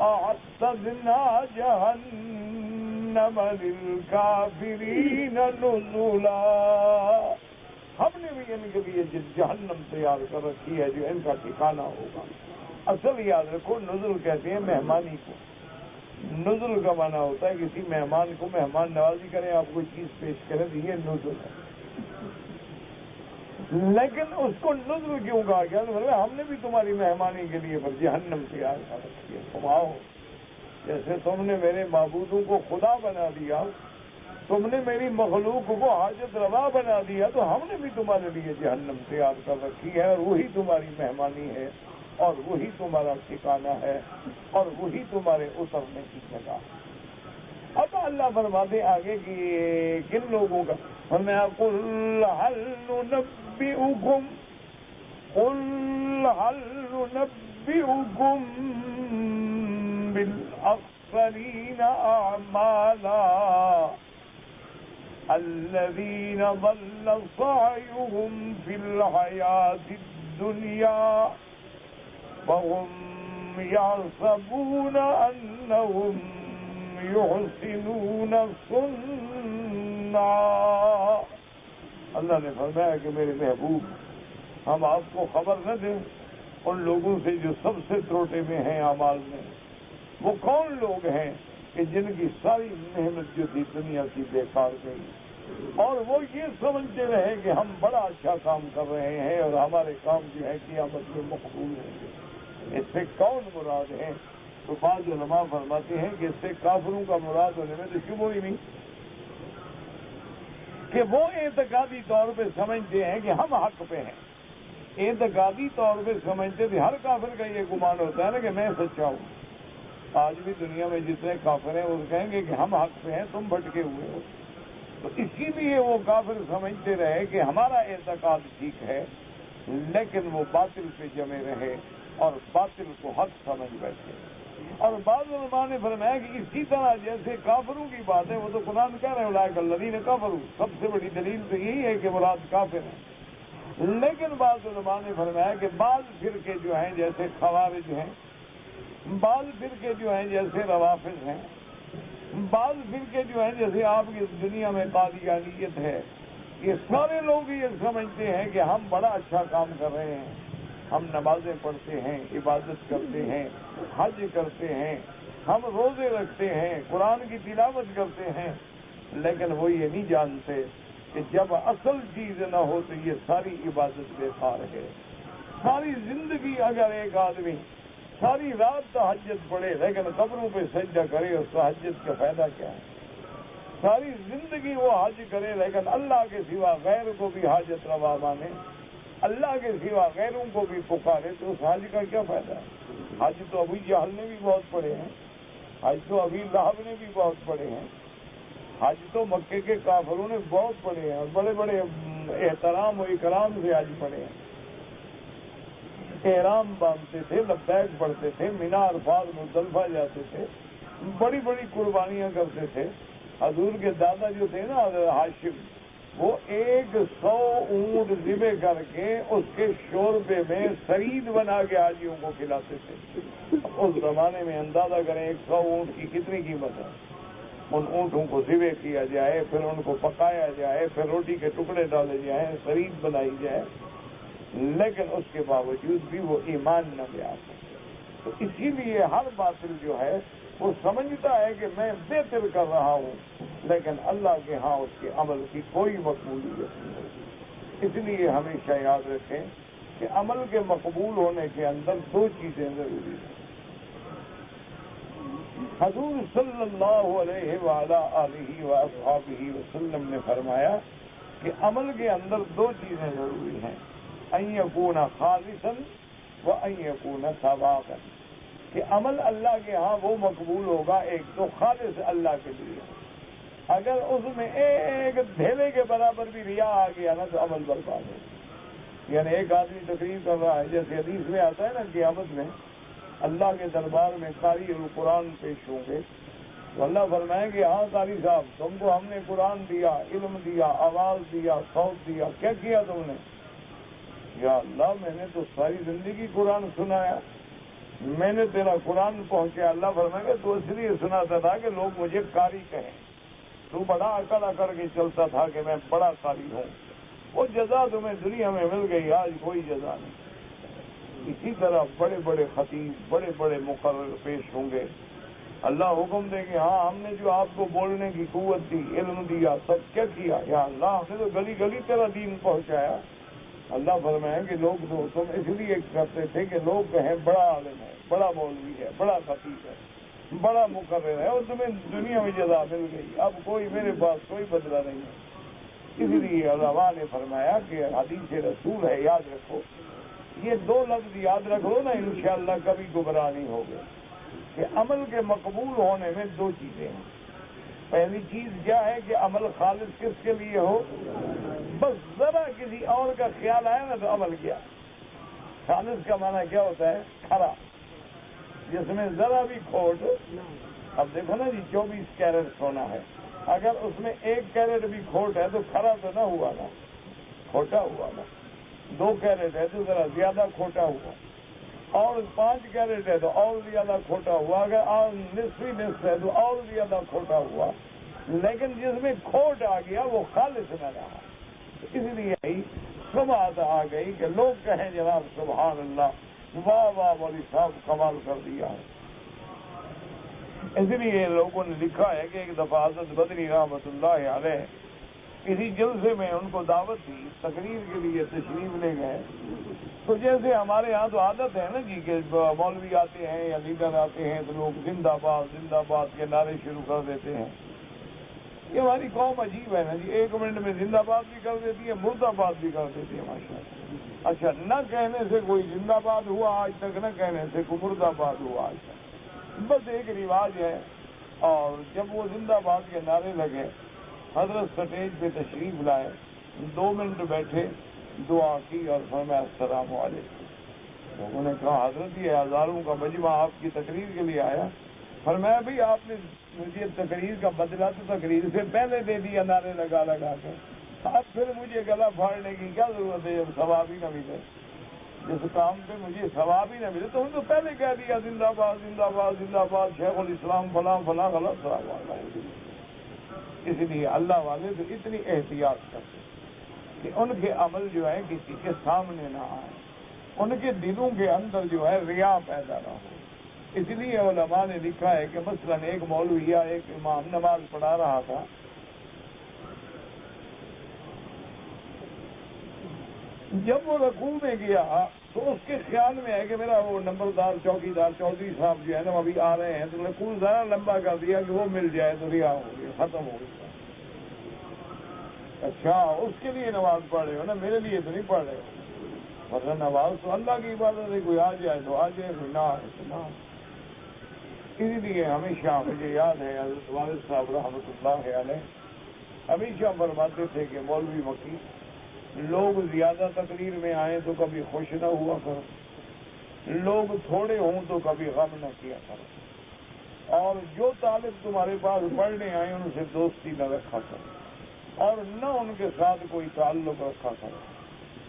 اعتدنا جہنم للکافرین نزلا، ہم نے بھی ان کے لیے جہنم تیار کر رکھی ہے جو ان کا ٹھکانہ ہوگا. اصل یاد رکھو، نزل کہتے ہیں مہمانی کو. نزل کا معنی ہوتا ہے کسی مہمان کو مہمان نوازی کریں، آپ کوئی چیز پیش کریں تو یہ نزل ہے. لیکن اس کو نزل کیوں کہا گیا؟ ہم نے بھی تمہاری مہمانی کے لیے پر جہنم تیار کر رکھی ہے. تم آؤ، جیسے تم نے میرے معبودوں کو خدا بنا دیا، تم نے میری مخلوق کو حاجت روا بنا دیا، تو ہم نے بھی تمہارے لیے جہنم تیار کر رکھی ہے، اور وہی تمہاری مہمانی ہے، اور وہی تمہارا ٹھکانہ ہے، اور وہی تمہارے اترنے کی جگہ. اب اللہ فرماتے آگے کہ کن لوگوں کا، ہمیں قل هل ننبئكم بالأخسرين أعمالا الذين ضل سعيهم في الحياة الدنيا وهم يحسبون أنهم يحسنون صنعا. اللہ نے فرمایا کہ میرے محبوب، ہم آپ کو خبر نہ دیں ان لوگوں سے جو سب سے تروٹے میں ہیں اعمال میں. وہ کون لوگ ہیں کہ جن کی ساری محنت جو تھی دنیا کی بیکار گئی، اور وہ یہ سمجھتے رہے کہ ہم بڑا اچھا کام کر رہے ہیں اور ہمارے کام جو ہے قیامت میں مقبول ہوں گے. اس سے کون مراد ہے؟ تو بعض علماء فرماتے ہیں کہ اس سے کافروں کا مراد ہونے میں تو شبہ ہی نہیں، کہ وہ اعتقادی طور پہ سمجھتے ہیں کہ ہم حق پہ ہیں. اعتقادی طور پہ سمجھتے تھے، ہر کافر کا یہ گمان ہوتا ہے نا کہ میں سچا ہوں. آج بھی دنیا میں جتنے کافر ہیں وہ کہیں گے کہ ہم حق پہ ہیں، تم بھٹکے ہوئے ہو. تو اسی لیے وہ کافر سمجھتے رہے کہ ہمارا اعتقاد ٹھیک ہے، لیکن وہ باطل پہ جمے رہے اور باطل کو حق سمجھ بیٹھے. اور بعض علماء نے فرمایا کہ اسی طرح جیسے کافروں کی بات ہے، وہ تو قرآن کہہ رہے ہیں اولئک الذین کفروا، سب سے بڑی دلیل تو یہی ہے کہ مراد کافر ہیں. لیکن بعض علماء نے فرمایا کہ بعض فرقے جو ہیں جیسے خوارج ہیں، بعض فرقے جو ہیں جیسے روافض ہیں، بعض فرقے جو ہیں جیسے آپ کی دنیا میں قادیانیت ہے، یہ سارے لوگ یہ سمجھتے ہیں کہ ہم بڑا اچھا کام کر رہے ہیں، ہم نمازیں پڑھتے ہیں، عبادت کرتے ہیں، حج کرتے ہیں، ہم روزے رکھتے ہیں، قرآن کی تلاوت کرتے ہیں، لیکن وہ یہ نہیں جانتے کہ جب اصل چیز نہ ہو تو یہ ساری عبادت بیکار ہے. ساری زندگی اگر ایک آدمی ساری رات تہجد پڑھے لیکن قبروں پہ سجدہ کرے، اس تہجد کا فائدہ کیا ہے؟ ساری زندگی وہ حج کرے لیکن اللہ کے سوا غیر کو بھی حاجت روا مانے، اللہ کے سوا غیروں کو بھی پکارے، تو اس حج کا کیا فائدہ ہے؟ حج تو ابھی جہل نے بھی بہت پڑھے ہیں، حج تو ابھی لہب نے بھی بہت پڑھے ہیں، حج تو مکے کے کافروں نے بہت پڑھے ہیں اور بڑے بڑے احترام و اکرام سے حج پڑھے ہیں. احرام باندھتے تھے، لبیک پڑھتے تھے، مینا عرفات مزدلفہ جاتے تھے، بڑی بڑی قربانیاں کرتے تھے. حضور کے دادا جو تھے نا ہاشم، وہ 100 اونٹ ذبح کر کے اس کے شوربے میں سرید بنا کے حاجیوں کو کھلاتے تھے. اس زمانے میں اندازہ کریں 100 اونٹ کی کتنی قیمت ہے. ان اونٹوں کو ذبح کیا جائے، پھر ان کو پکایا جائے، پھر روٹی کے ٹکڑے ڈالے جائیں، سرید بنائی جائے، لیکن اس کے باوجود بھی وہ ایمان نہ لے آتے. تو اسی لیے ہر باطل جو ہے وہ سمجھتا ہے کہ میں بہتر کر رہا ہوں، لیکن اللہ کے ہاں اس کے عمل کی کوئی مقبولیت نہیں ہوتی. اس لیے ہمیشہ یاد رکھیں کہ عمل کے مقبول ہونے کے اندر 2 چیزیں ضروری ہیں. حضور صلی اللہ علیہ وآلہ آلہ وآصحابہ وسلم نے فرمایا کہ عمل کے اندر 2 چیزیں ضروری ہیں، ان یکون خالصا و ان یکون ثوابا، کہ عمل اللہ کے ہاں وہ مقبول ہوگا ایک تو خالص اللہ کے لیے. اگر اس میں ایک دھیلے کے برابر بھی ریا آ گیا نا تو عمل برباد ہے. یعنی ایک آدمی تقریر کر رہا ہے، جیسے حدیث میں آتا ہے نا قیامت میں اللہ کے دربار میں قاری القرآن پیش ہوں گے تو اللہ فرمائیں گے ہاں قاری صاحب تم کو ہم نے قرآن دیا، علم دیا، آواز دیا، صوت دیا، کیا کیا تم نے؟ یا اللہ میں نے تو ساری زندگی قرآن سنایا، میں نے تیرا قرآن پہنچایا۔ اللہ فرمائے گا تو اس لیے سناتا تھا کہ لوگ مجھے قاری کہیں، تو بڑا عقل کر کے چلتا تھا کہ میں بڑا قاری ہوں، وہ جزا تمہیں دنیا میں مل گئی، آج کوئی جزا نہیں۔ اسی طرح بڑے بڑے خطیب، بڑے بڑے مقرر پیش ہوں گے، اللہ حکم دے کہ ہاں ہم نے جو آپ کو بولنے کی قوت دی، علم دیا، سب کیا کیا؟ یا اللہ ہم نے تو گلی گلی تیرا دین پہنچایا۔ اللہ فرمائے کہ لوگ تو تم اس لیے کرتے تھے کہ لوگ کہیں بڑا عالم ہے، بڑا مولوی ہے، بڑا خطیب ہے، بڑا مقرر ہے، اور تمہیں دنیا میں جزا مل گئی، اب کوئی میرے پاس کوئی بدلہ نہیں ہے۔ اس لیے علماء نے فرمایا کہ حدیث رسول ہے، یاد رکھو، یہ دو لفظ یاد رکھ لو نا، انشاءاللہ کبھی گمراہ نہیں ہوگے، کہ عمل کے مقبول ہونے میں دو چیزیں ہیں۔ پہلی چیز کیا ہے کہ عمل خالص کس کے لیے ہو؟ بس ذرا کسی اور کا خیال آیا نا تو عمل کیا۔ خالص کا معنی کیا ہوتا ہے؟ کھرا، جس میں ذرا بھی کھوٹ۔ اب دیکھو نا جی 24 کیرٹ سونا ہے، اگر اس میں 1 کیرٹ بھی کھوٹ ہے تو کھرا تو نہ ہوا نا، کھوٹا ہوا نا۔ 2 کیرٹ ہے تو ذرا زیادہ کھوٹا ہوا، اور 5 کیرٹ ہے تو اور زیادہ کھوٹا ہوا، اگر اور نصف ہے تو اور زیادہ کھوٹا ہوا، لیکن جس میں کھوٹ آ گیا وہ خالص نہ رہا۔ اس لیے ہی سماعت آ گئی کہ لوگ کہیں جناب سبحان اللہ، واہ واہ مولوی صاحب کمال کر دیا ہے۔ اس لیے لوگوں نے لکھا ہے کہ ایک دفعہ حضرت بدری رحمۃ اللہ علیہ کسی جلسے میں ان کو دعوت دی، تقریر کے لیے تشریف لے گئے، تو جیسے ہمارے ہاں تو عادت ہے نا جی کہ مولوی آتے ہیں یا لیڈر آتے ہیں تو لوگ زندہ باد کے نعرے شروع کر دیتے ہیں۔ یہ ہماری قوم عجیب ہے نا جی، 1 منٹ میں زندہ باد بھی کر دیتی ہے، مرد آباد بھی کر دیتی ہے ماشاء اللہ۔ اچھا، نہ کہنے سے کوئی زندہ باد ہوا آج تک، نہ کہنے سے کوئی مرد آباد ہوا آج تک، بس ایک رواج ہے۔ اور جب وہ زندہ باد کے نعرے لگے، حضرت سٹیج پہ تشریف لائے، 2 منٹ بیٹھے، دعا کی اور فرمایا السلام علیکم۔ لوگوں نے کہا حضرت یہ ہزاروں کا مجمع آپ کی تقریر کے لیے آیا۔ فرمایا بھائی آپ نے مجھے تقریر کا بدلہ تو تقریر سے پہلے دے دیا نعرے لگا لگا کے، اب پھر مجھے گلا پھاڑنے کی کیا ضرورت ہے جب ثواب ہی نہ ملے؟ جس کام پہ مجھے ثواب ہی نہ ملے تو ان کو پہلے کہہ دیا زندہ باد زندہ باد زندہ باد، شیخ الاسلام فلاں فلاں غلط ثواب۔ اس لیے اللہ والے تو اتنی احتیاط کرتے کہ ان کے عمل جو ہے کسی کے سامنے نہ آئے، ان کے دلوں کے اندر جو ہے ریا پیدا نہ ہو۔ اس لیے علماء نے لکھا ہے کہ مثلا ایک مولوی یا ایک امام نماز پڑھا رہا تھا، جب وہ رکوع میں گیا تو اس کے خیال میں ہے کہ میرا وہ نمبردار چوکیدار چودھری صاحب جو ہے نا ابھی آ رہے ہیں، تو رکوع ذرا لمبا کر دیا کہ وہ مل جائے تو ریا ہو گیا، ختم ہو گیا۔ اچھا، اس کے لیے نماز پڑھ رہے ہو نا، میرے لیے تو نہیں پڑھ رہے ہو، ورنہ نماز تو اللہ کی عبادت ہے، کوئی آ جائے تو آ جائے، کوئی نہ آئے تو نہ آئے۔ اسی لیے ہمیشہ مجھے یاد ہے حضرت والد صاحب رحمۃ اللہ علیہ ہمیشہ فرماتے تھے کہ مولوی مکی لوگ زیادہ تقریر میں آئیں تو کبھی خوش نہ ہوا کرو، لوگ تھوڑے ہوں تو کبھی غم نہ کیا کرو، اور جو طالب تمہارے پاس پڑھنے آئے ان سے دوستی نہ رکھا کرو، اور نہ ان کے ساتھ کوئی تعلق رکھا کرو،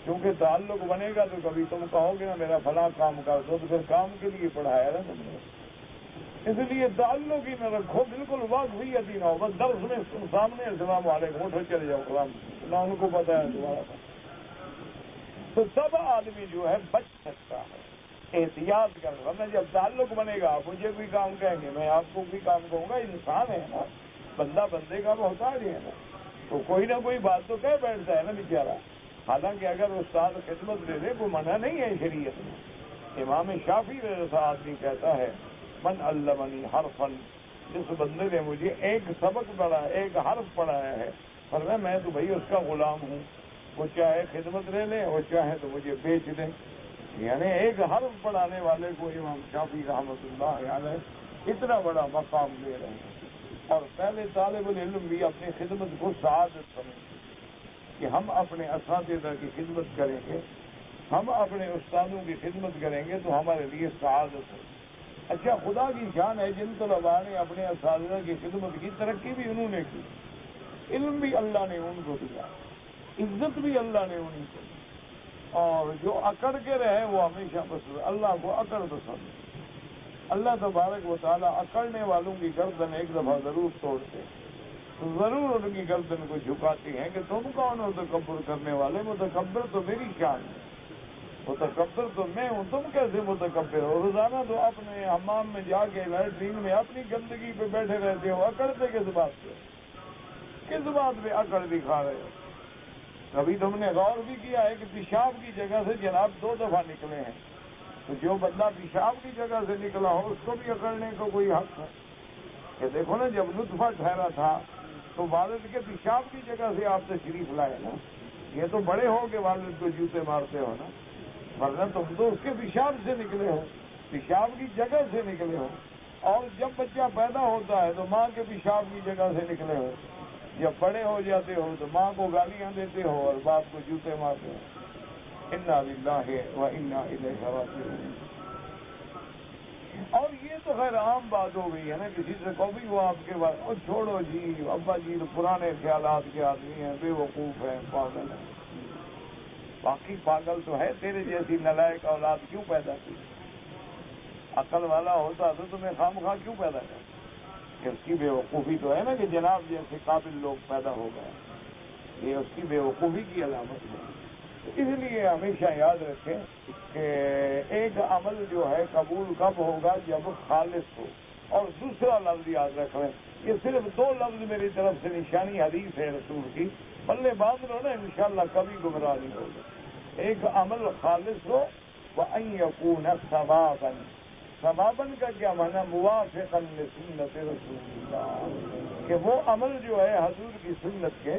کیونکہ تعلق بنے گا تو کبھی تم کہو گے نا میرا فلاں کام کر دو، تو پھر کام کے لیے پڑھایا نا تم نے۔ اس لیے تعلق ہی نہ رکھو، بالکل واقفیت ہی نہ ہو، بس درس میں سامنے السلام علیکم اٹھو چلے جاؤ کلام، نہ ان کو پتا ہے تمہارا، تو تب آدمی جو ہے بچ سکتا ہے، احتیاط کر، ورنہ جب تعلق بنے گا مجھے بھی کام کہیں گے، میں آپ کو بھی کام کہوں گا، انسان ہے نا، بندہ بندے کا محتاج ہے نا، تو کوئی نہ کوئی بات تو کہہ بیٹھتا ہے نا بیچارہ۔ حالانکہ اگر استاد خدمت دے دے کوئی منع نہیں ہے شریعت میں۔ امام شافعی جیسا آدمی کہتا ہے من علمنی حرفا، جس بندے نے مجھے ایک سبق پڑھایا، ایک حرف پڑھایا ہے، فرمایا میں تو بھائی اس کا غلام ہوں، وہ چاہے خدمت لے لے، وہ چاہے تو مجھے بیچ دیں۔ یعنی ایک حرف پڑھانے والے کو امام شافعی رحمۃ اللہ علیہ اتنا بڑا مقام دے رہے ہیں، اور پہلے طالب العلم بھی اپنی خدمت کو سعادت سمجھتے کہ ہم اپنے اساتذہ کی خدمت کریں گے ہم اپنے استادوں کی خدمت کریں گے تو ہمارے لیے سعادت ہے۔ اچھا، خدا کی شان ہے جن طلباء نے اپنے اساتذہ کی خدمت کی، ترقی بھی انہوں نے کی، علم بھی اللہ نے ان کو دیا، عزت بھی اللہ نے ان کو دی، اور جو اکڑ کے رہے وہ ہمیشہ پسند، اللہ کو اکڑ پسند ہے۔ اللہ تبارک و تعالیٰ اکڑنے والوں کی گردن ایک دفعہ ضرور توڑتے ہیں، ضرور ان کی گردن کو جھکاتی ہیں کہ تم کون ہو تکبر کرنے والے؟ متکبر تو میری شان ہے، متکبر تو میں ہوں، تم کیسے متکبر ہو؟ روزانہ تو اپنے حمام میں جا کے لیٹرین میں اپنی گندگی پہ بیٹھے رہتے ہو، اکڑتے کس بات پہ؟ کس بات پہ اکڑ دکھا رہے ہو؟ کبھی تم نے غور بھی کیا ہے کہ پیشاب کی جگہ سے جناب 2 دفعہ نکلے ہیں، تو جو بندہ پیشاب کی جگہ سے نکلا ہو اس کو بھی اکڑنے کا کوئی حق ہے؟ کہ دیکھو نا، جب لطفہ ٹھہرا تھا تو والد کے پیشاب کی جگہ سے آپ تشریف لائے نا، یہ تو بڑے ہو کہ والد کو جوتے مارتے ہو نا، ورنہ تم تو اس کے پیشاب سے نکلے ہو، پیشاب کی جگہ سے نکلے ہو۔ اور جب بچہ پیدا ہوتا ہے تو ماں کے پیشاب کی جگہ سے نکلے ہو، جب بڑے ہو جاتے ہو تو ماں کو گالیاں دیتے ہو اور باپ کو جوتے مارتے ہو۔ انا للہ و انا الیہ راجعون۔ اور یہ تو خیر عام بات ہو گئی ہے نا، کسی سے کو بھی وہ آپ کے بعد اور چھوڑو جی، ابا جی تو پرانے خیالات کے آدمی ہیں، بے وقوف ہیں، پاگل ہیں۔ باقی پاگل تو ہے، تیرے جیسی نالائق اولاد کیوں پیدا کی؟ عقل والا ہوتا تو تمہیں خواہ کیوں پیدا کر؟ اس کی بے وقوفی تو ہے نا کہ جناب جیسے قابل لوگ پیدا ہو گئے، یہ اس کی بے وقوفی کی علامت ہے۔ اس لیے ہمیشہ یاد رکھیں کہ ایک عمل جو ہے قبول کب ہوگا؟ جب خالص ہو۔ اور دوسرا لفظ یاد رکھ لیں، یہ صرف 2 لفظ میری طرف سے نشانی حدیث ہے رسول کی، بلے باندھ لو نا، انشاءاللہ کبھی گمراہ نہیں ہوگا۔ ایک عمل خالص ہو، وَأَن يَكُونَ ثَوَابًا۔ ثوابًا کا کیا معنی؟ موافقاً لسنت رسول اللہ، کہ وہ عمل جو ہے حضور کی سنت کے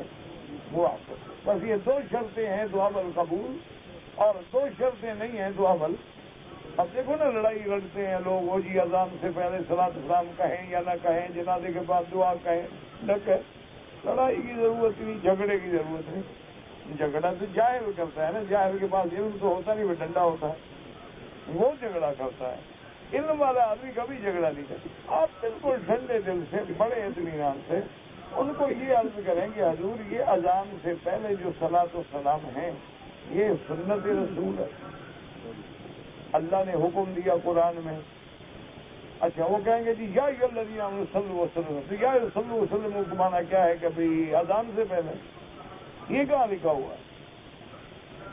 موافق۔ بس یہ 2 شرطیں ہیں تو عمل قبول، اور 2 شرطیں نہیں ہیں تو عمل۔ اب دیکھو نا، لڑائی لڑتے ہیں لوگ، وہ جی اذان سے پہلے صلاۃ السلام کہیں یا نہ کہیں، جنازے کے بعد دعا کہیں نہ کہیں، لڑائی کی ضرورت نہیں، جھگڑے کی ضرورت نہیں۔ جھگڑا تو جاہل کرتا ہے نا، جاہل کے پاس علم تو ہوتا نہیں، وہ ڈنڈا ہوتا ہے، وہ جھگڑا کرتا ہے۔ علم والا آدمی کبھی جھگڑا نہیں کرتا۔ آپ بالکل ٹھنڈے دل سے، بڑے اطمینان سے ان کو یہ عرض کریں کہ حضور یہ اذان سے پہلے جو صلاۃ و سلام ہیں یہ سنت رسول ہے، اللہ نے حکم دیا قرآن میں۔ اچھا، وہ کہیں گے جی یا الذین آمنوا صلوا وسلموا، تو یا صلوا وسلموا کا معنی کیا ہے کہ بھئی اذان سے پہلے؟ یہ کہاں لکھا ہوا ہے؟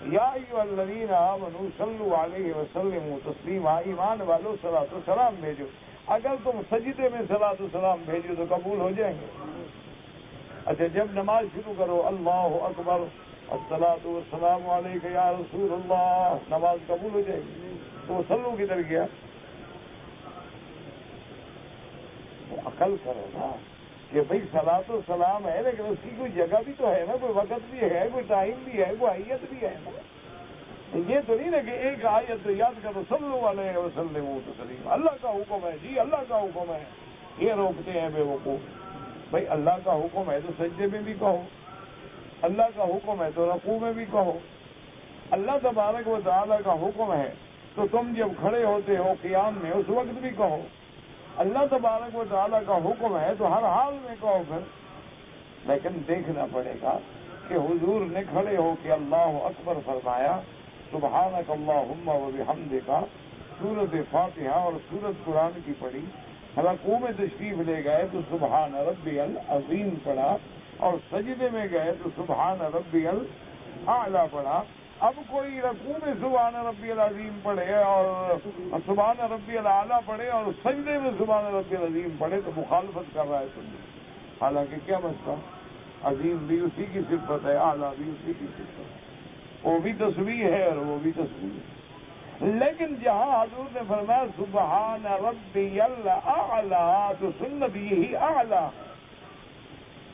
یا ایھا الذین آمنوا صلوا علیہ وسلموا تسلیما، ایمان والو صلاۃ و سلام بھیجو۔ اگر تم سجدے میں صلاۃ و سلام بھیجو تو قبول ہو جائیں گے۔ اچھا، جب نماز شروع کرو اللہ اکبر الصلاۃ والسلام علیک یا رسول اللہ، نماز قبول ہو جائے گی؟ تو وہ سلو کدھر گیا؟ تو عقل کرو نا کہ بھئی صلاۃ و سلام ہے، لیکن اس کی کوئی جگہ بھی تو ہے نا، کوئی وقت بھی ہے، کوئی ٹائم بھی ہے، کوئی حیت بھی ہے نا۔ یہ تو نہیں نا کہ ایک آیت تو یاد کرو صلو علیہ وسلم تسلیما، اللہ کا حکم ہے جی، اللہ کا حکم ہے، یہ روکتے ہیں بے وقوف۔ بھئی اللہ کا حکم ہے تو سجدے میں بھی کہو، اللہ کا حکم ہے تو رکوع میں بھی کہو، اللہ تبارک و تعالیٰ کا حکم ہے تو تم جب کھڑے ہوتے ہو قیام میں اس وقت بھی کہو، اللہ تبارک و تعالیٰ کا حکم ہے تو ہر حال میں کہو پھر۔ لیکن دیکھنا پڑے گا کہ حضور نے کھڑے ہو کے اللہ اکبر فرمایا، سبحانک اللہم و بحمدک، سورۃ فاتحہ اور سورۃ قرآن کی پڑھی، رکوع میں تشریف لے گئے تو سبحان ربی العظیم پڑھا، اور سجدے میں گئے تو سبحان ربی الاعلیٰ پڑھا۔ اب کوئی رکوع میں سبحان ربی العظیم پڑھے اور سبحان ربی الاعلیٰ پڑھے اور سجدے میں سبحان ربی العظیم پڑھے تو مخالفت کر رہا ہے سنت۔ حالانکہ کیا مسئلہ، عظیم بھی اسی کی صفت ہے، اعلیٰ بھی اسی کی صفت ہے، وہ بھی تسبیح ہے اور وہ بھی تسبیح ہے۔ لیکن جہاں حضور نے فرمایا سبحان ربی الاعلیٰ تو سنت یہی اعلیٰ،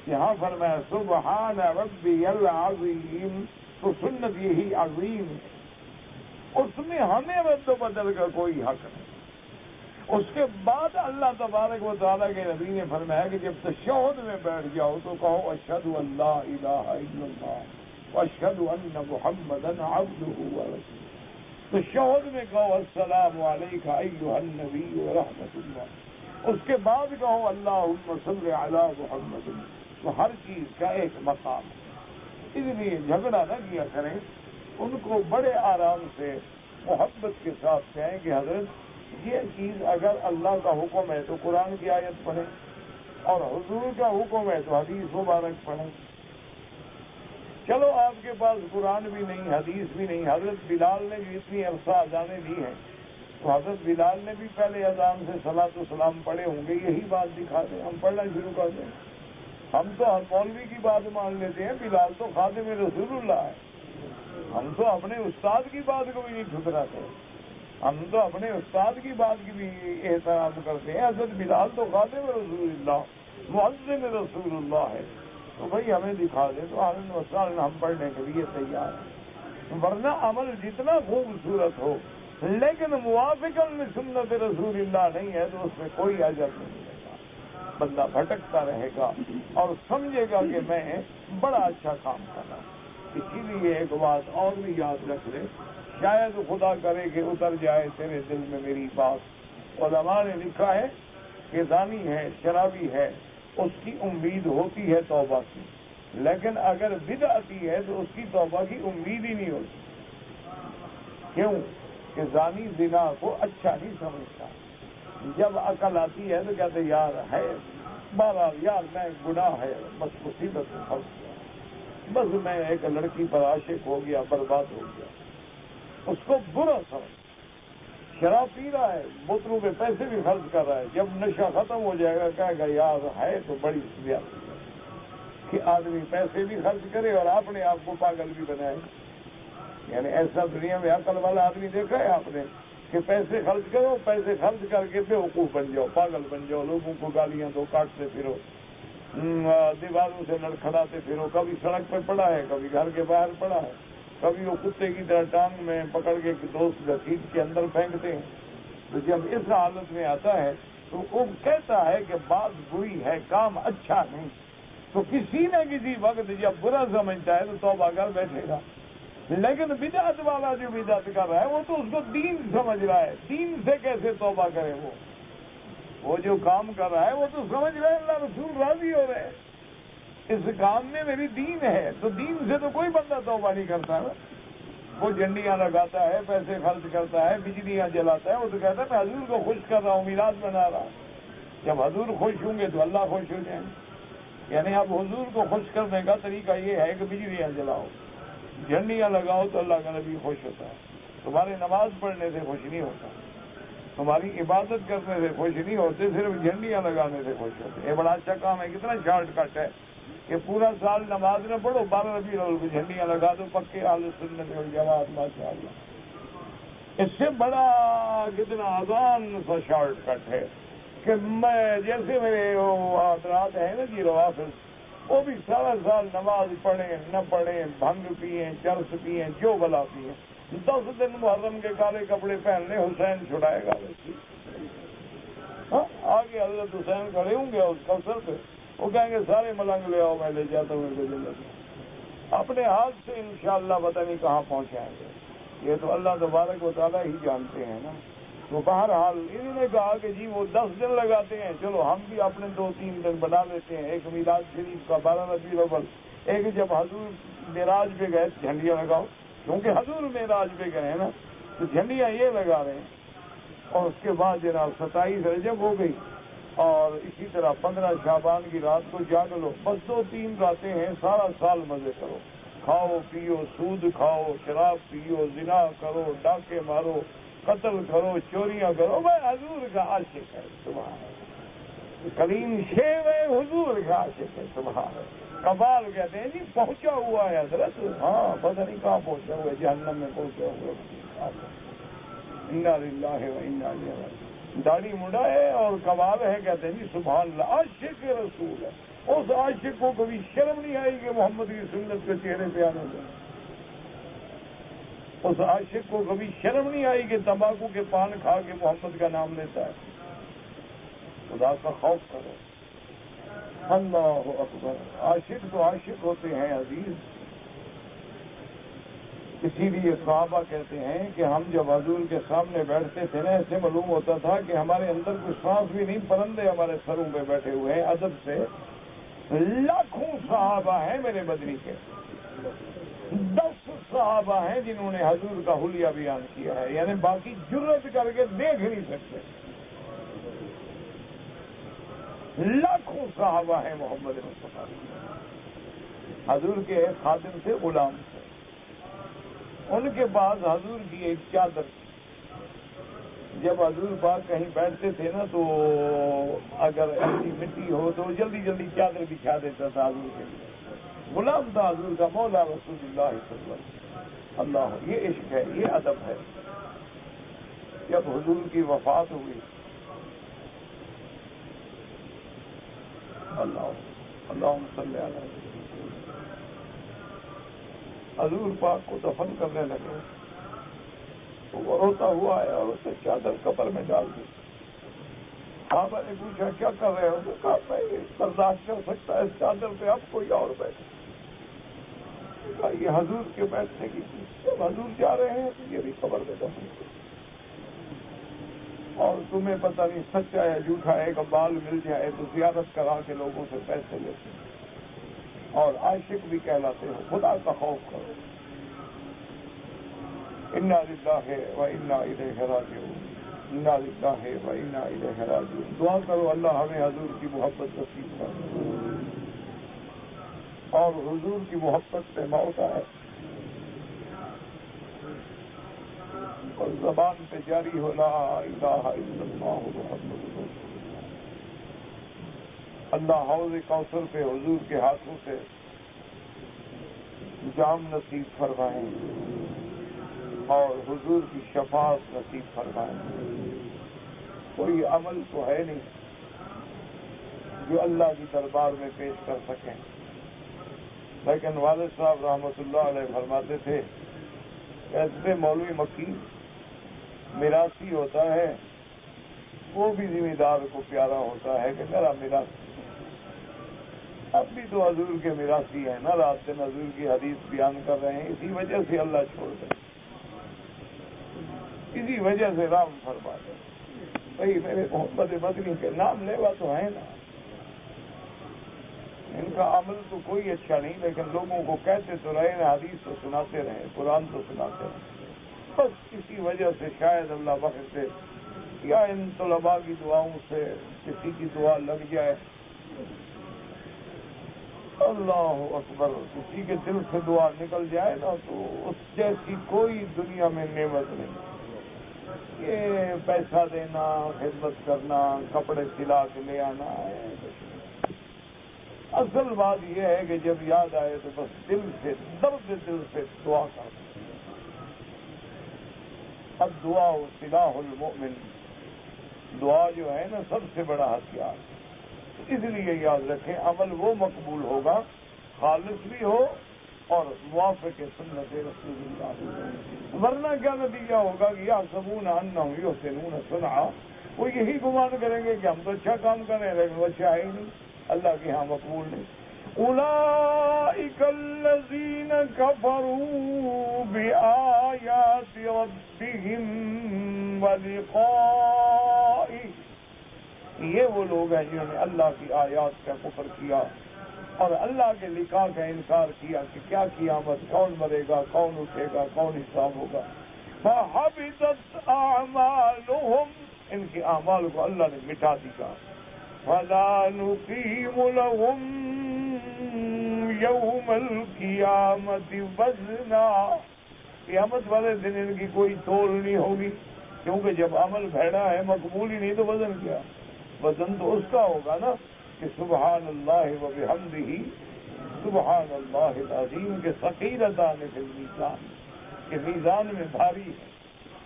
یہاں فرمایا سبحان ربی العظیم تو سنت یہی عظیم، اس میں ہمیں رد و بدل کا کوئی حق نہیں۔ اس کے بعد اللہ تبارک و تعالیٰ کے نبی نے فرمایا کہ جب تشہد میں بیٹھ جاؤ تو کہو اشہد ان لا الہ الا اللہ واشہد ان محمدا عبدہ ورسولہ۔ تو شہود میں کہو السلام علیکہ ایھا النبی ورحمۃ اللہ، اس کے بعد کہو اللہم صل علی محمد۔ تو ہر چیز کا ایک مقام ہے، اس لیے جھگڑا نہ کیا کریں، ان کو بڑے آرام سے محبت کے ساتھ کہیں کہ حضرت یہ چیز اگر اللہ کا حکم ہے تو قرآن کی آیت پڑھیں، اور حضور کا حکم ہے تو حدیث مبارک پڑھیں۔ چلو آپ کے پاس قرآن بھی نہیں، حدیث بھی نہیں، حضرت بلال نے بھی اتنی عرصہ اذانیں دی ہیں، تو حضرت بلال نے بھی پہلے اذان سے صلاۃ و سلام پڑھے ہوں گے، یہی بات دکھا دیں، ہم پڑھنا شروع کر دیں۔ ہم تو ہر مولوی کی بات مان لیتے ہیں، بلال تو خادم رسول اللہ ہے، ہم تو اپنے استاد کی بات کو بھی نہیں ٹھکراتے، ہم تو اپنے استاد کی بات کی بھی احترام کرتے ہیں۔ حضرت بلال تو خادم رسول اللہ، مؤذن رسول اللہ ہے، تو بھائی ہمیں دکھا دیں، تو حضرت وسلم ہم پڑھنے کے لیے تیار ہیں۔ ورنہ عمل جتنا خوبصورت ہو لیکن موافقاً سنت رسول اللہ نہیں ہے تو اس میں کوئی اجر نہیں ملے گا، بندہ بھٹکتا رہے گا اور سمجھے گا کہ میں بڑا اچھا کام کر رہا ہوں۔ اسی لیے ایک بات اور بھی یاد رکھ لے، شاید خدا کرے کہ اتر جائے تیرے دل میں میری بات۔ علماء نے لکھا ہے کہ زانی ہے، شرابی ہے، اس کی امید ہوتی ہے توبہ کی، لیکن اگر بدعتی ہے تو اس کی توبہ کی امید ہی نہیں ہوتی۔ کیوں؟ کہ زانی زنا کو اچھا نہیں سمجھتا، جب عقل آتی ہے تو کہتے یار ہے بہرحال یار میں گناہ ہے، بس مصیبت میں پھنس گیا، بس میں ایک لڑکی پر عاشق ہو گیا، برباد ہو گیا، اس کو برا سمجھ۔ شراب پی رہا ہے، بوتلوں پہ پیسے بھی خرچ کر رہا ہے، جب نشہ ختم ہو جائے گا کہے گا یار ہے تو بڑی زیادتی ہے کہ آدمی پیسے بھی خرچ کرے اور اپنے آپ کو پاگل بھی بنائے۔ یعنی ایسا دنیا میں عقل والا آدمی دیکھا ہے آپ نے کہ پیسے خرچ کرو، پیسے خرچ کر کے بیوقوف بن جاؤ، پاگل بن جاؤ، لوگوں کو گالیاں دو، کاٹتے پھرو، دیواروں سے لڑکھڑاتے پھرو، کبھی سڑک پہ پڑا ہے، کبھی گھر کے باہر پڑا ہے، کبھی وہ کتے کی طرح ٹانگ میں پکڑ کے دوست گھسیٹ کے اندر پھینکتے ہیں۔ تو جب اس حالت میں آتا ہے تو وہ کہتا ہے کہ بات بری ہے، کام اچھا نہیں، تو کسی نہ کسی وقت جب برا سمجھتا ہے تو توبہ کر بیٹھے گا۔ لیکن بدعت والا جو بدعت کر رہا ہے وہ تو اس کو دین سمجھ رہا ہے، دین سے کیسے توبہ کرے؟ وہ جو کام کر رہا ہے وہ تو سمجھ رہے اللہ رسول راضی ہو رہے ہیں، اس کام میں میری دین ہے، تو دین سے تو کوئی بندہ توبہ نہیں کرتا نا۔ وہ جھنڈیاں لگاتا ہے، پیسے خرچ کرتا ہے، بجلیاں جلاتا ہے، وہ تو کہتا ہے میں حضور کو خوش کر رہا ہوں، میلاد بنا رہا ہوں۔ جب حضور خوش ہوں گے تو اللہ خوش ہو جائیں گے۔ یعنی اب حضور کو خوش کرنے کا طریقہ یہ ہے کہ بجلیاں جلاؤ، جھنڈیاں لگاؤ تو اللہ کا نبی خوش ہوتا ہے۔ تمہارے نماز پڑھنے سے خوش نہیں ہوتا، تمہاری عبادت کرنے سے خوش نہیں ہوتے، صرف جھنڈیاں لگانے سے خوش ہوتے۔ یہ بڑا اچھا کام ہے، کتنا شارٹ کٹ ہے کہ پورا سال نماز نہ پڑھو، 12 ربیع الاول کو جھنڈیاں لگا دو، پکے اہل سنت والجماعت ماشاء اللہ۔ اس سے بڑا کتنا آسان سا شارٹ کٹ ہے کہ میں جیسے میرے حضرات ہیں نا جی روافض، وہ بھی سارا سال نماز پڑھیں نہ پڑھیں، بھنگ پئیں، چرس پئیں، جو بلا پئیں، 10 دن محرم کے کالے کپڑے پہن لیں، حسین چھڑائے گا۔ آگے حضرت حسین کھڑے ہوں گے اس کوثر پہ، وہ کہیں گے سارے ملنگ لے آؤ، میں لے جاتا ہوں، اپنے ہاتھ سے انشاءاللہ پتہ نہیں کہاں پہنچائیں گے، یہ تو اللہ تبارک و تعالیٰ ہی جانتے ہیں نا۔ تو بہرحال انہوں نے کہا کہ جی وہ 10 دن لگاتے ہیں، چلو ہم بھی اپنے 2-3 دن بنا لیتے ہیں، ایک میلاد شریف کا 12 ربیع الاول، ایک جب حضور معراج پہ گئے جھنڈیاں لگاؤ، کیونکہ حضور معراج پہ گئے نا تو جھنڈیاں یہ لگا رہے ہیں۔ اور اس کے بعد جناب 27 رجب ہو گئی، اور اسی طرح 15 شعبان کی رات کو جاگ لو، بس 2-3 راتیں ہیں، سارا سال مزے کرو، کھاؤ پیو، سود کھاؤ، شراب پیو، زنا کرو، ڈاکے مارو، قتل کرو، چوریاں کرو، میں حضور کا عاشق ہے، سبحان اللہ، کلیم شیو ہے، حضور کا عاشق ہے، سبحان اللہ۔ قبال کہتے ہیں جی پہنچا ہوا ہے حضرت، ہاں پتہ نہیں کہاں پہنچا ہوا ہے، جہنم میں پہنچا ہوا ہے، انا للہ و انا الیہ راجعون۔ داڑھی مڈا ہے اور قبال ہے، کہتے ہیں جی سبحان اللہ، عاشق رسول ہے۔ اس عاشق کو کبھی شرم نہیں آئی کہ محمد کی سنت کے چہرے پہ آنے دیں؟ اس عاشق کو کبھی شرم نہیں آئی کہ تمباکو کے پان کھا کے محمد کا نام لیتا ہے؟ خدا کا خوف کرو، اللہ اکبر۔ عاشق تو عاشق ہوتے ہیں عزیز، اسی لیے صحابہ کہتے ہیں کہ ہم جب حضور کے سامنے بیٹھتے تھے نا، ایسے معلوم ہوتا تھا کہ ہمارے اندر کوئی سانس بھی نہیں، پرندے ہمارے سروں پہ بیٹھے ہوئے ہیں ادب سے۔ لاکھوں صحابہ ہیں میرے بدنی کے، 10 صحابہ ہیں جنہوں نے حضور کا حلیہ بیان کیا ہے، یعنی باقی جرت کر کے دیکھ نہیں سکتے۔ لاکھوں صحابہ ہیں محمد مصطفیٰ، حضور کے ایک خادم سے غلام تھے، ان کے بعد حضور کی ایک چادر تھی۔ جب حضور پاک کہیں بیٹھتے تھے نا تو اگر ایسی مٹی ہو تو جلدی جلدی چادر بچھا دیتا تھا حضور کے لیے۔ غلام تھا حضور کا، مولا رسول اللہ صلی اللہ علیہ وسلم۔ یہ عشق ہے، یہ ادب ہے۔ جب حضور کی وفات ہوئی، اللہم صلی علی وسلم، حضور پاک کو دفن کرنے لگے تو وہ روتا ہوا آیا اور اسے چادر قبر میں ڈال دی۔ صحابہ نے پوچھا کیا کر رہے ہو؟ تو کہا میں برداشت کر سکتا ہے اس چادر پہ اب کوئی اور بیٹھے۔ کہا یہ حضور کے بیٹھنے کی چیز، جب حضور جا رہے ہیں تو یہ بھی قبر میں دفن کرو، اور تمہیں پتہ نہیں سچا ہے جھوٹا ہے، ایک بال مل جائے تو زیارت کرا کے لوگوں سے پیسے لیتے اور عاشق بھی کہلاتے ہو، خدا کا خوف کرو۔ انا للہ و انا الیہ راجعون، انا للہ و انا الیہ راجعون۔ دعا کرو اللہ ہمیں حضور کی محبت نصیب کرے اور حضور کی محبت سے موت آئے اور زبان پہ جاری ہو لا الہ الا اللہ محمد رسول اللہ۔ اللہ حوض کوثر پہ حضور کے ہاتھوں سے جام نصیب فرمائیں اور حضور کی شفاعت نصیب فرمائیں۔ کوئی عمل تو ہے نہیں جو اللہ کی دربار میں پیش کر سکیں، لیکن والد صاحب رحمۃ اللہ علیہ فرماتے تھے ایسے مولوی مکی میراثی ہوتا ہے، وہ بھی ذمہ دار کو پیارا ہوتا ہے کہ میرا میراث۔ اب بھی تو حضور کے میراثی ہیں نا، رات دن حضور کی حدیث بیان کر رہے ہیں، اسی وجہ سے اللہ چھوڑ دے، اسی وجہ سے رام فرما دے۔ بھائی میرے محمد مدنی کے نام لیوا تو ہے نا، ان کا عمل تو کوئی اچھا نہیں، لیکن لوگوں کو کہتے تو رہے نا، حدیث تو سناتے رہے، قرآن تو سناتے رہے، بس اسی وجہ سے شاید اللہ بخش سے یا ان طلباء کی دعاؤں سے کسی کی دعا لگ جائے۔ اللہ اکبر، کسی کے دل سے دعا نکل جائے نا تو اس جیسی کوئی دنیا میں نعمت نہیں۔ یہ پیسہ دینا، خدمت کرنا، کپڑے سلا کے لے آنا، اصل بات یہ ہے کہ جب یاد آئے تو بس دل سے، درد دل سے دعا کرنا۔ اب دعا سلاح المؤمن، دعا جو ہے نا سب سے بڑا ہتھیار۔ اس لیے یاد رکھیں عمل وہ مقبول ہوگا خالص بھی ہو اور موافق سنت رسول اللہ، ورنہ کیا نتیجہ ہوگا کہ یحسبون انہم یحسنون صنعا، وہ یہی گمان کریں گے کہ ہم تو اچھا کام کر رہے ہیں لیکن وہ اچھا ہے ہی نہیں، اللہ کے ہاں مقبول نہیں۔ اولئک الذین کفروا بآیات ربہم ولقائہ، یہ وہ لوگ ہیں جنہوں نے اللہ کی آیات کا کفر کیا اور اللہ کے لقاء کا انکار کیا کہ کیا قیامت، کون مرے گا، کون اٹھے گا، کون حساب ہوگا۔ فحبطت اعمالهم، ان کے اعمال کو اللہ نے مٹا دیا۔ ولا نقیم لهم یوم القیامت وزنا، قیامت والے دن ان کی کوئی تول نہیں ہوگی، کیونکہ جب عمل بھیڑا ہے مقبول ہی نہیں تو وزن کیا؟ وزن تو اس کا ہوگا نا کہ سبحان اللہ و بحمدہ سبحان اللہ العظیم کے ثقیلتان فی المیزان، کہ میزان میں بھاری ہے،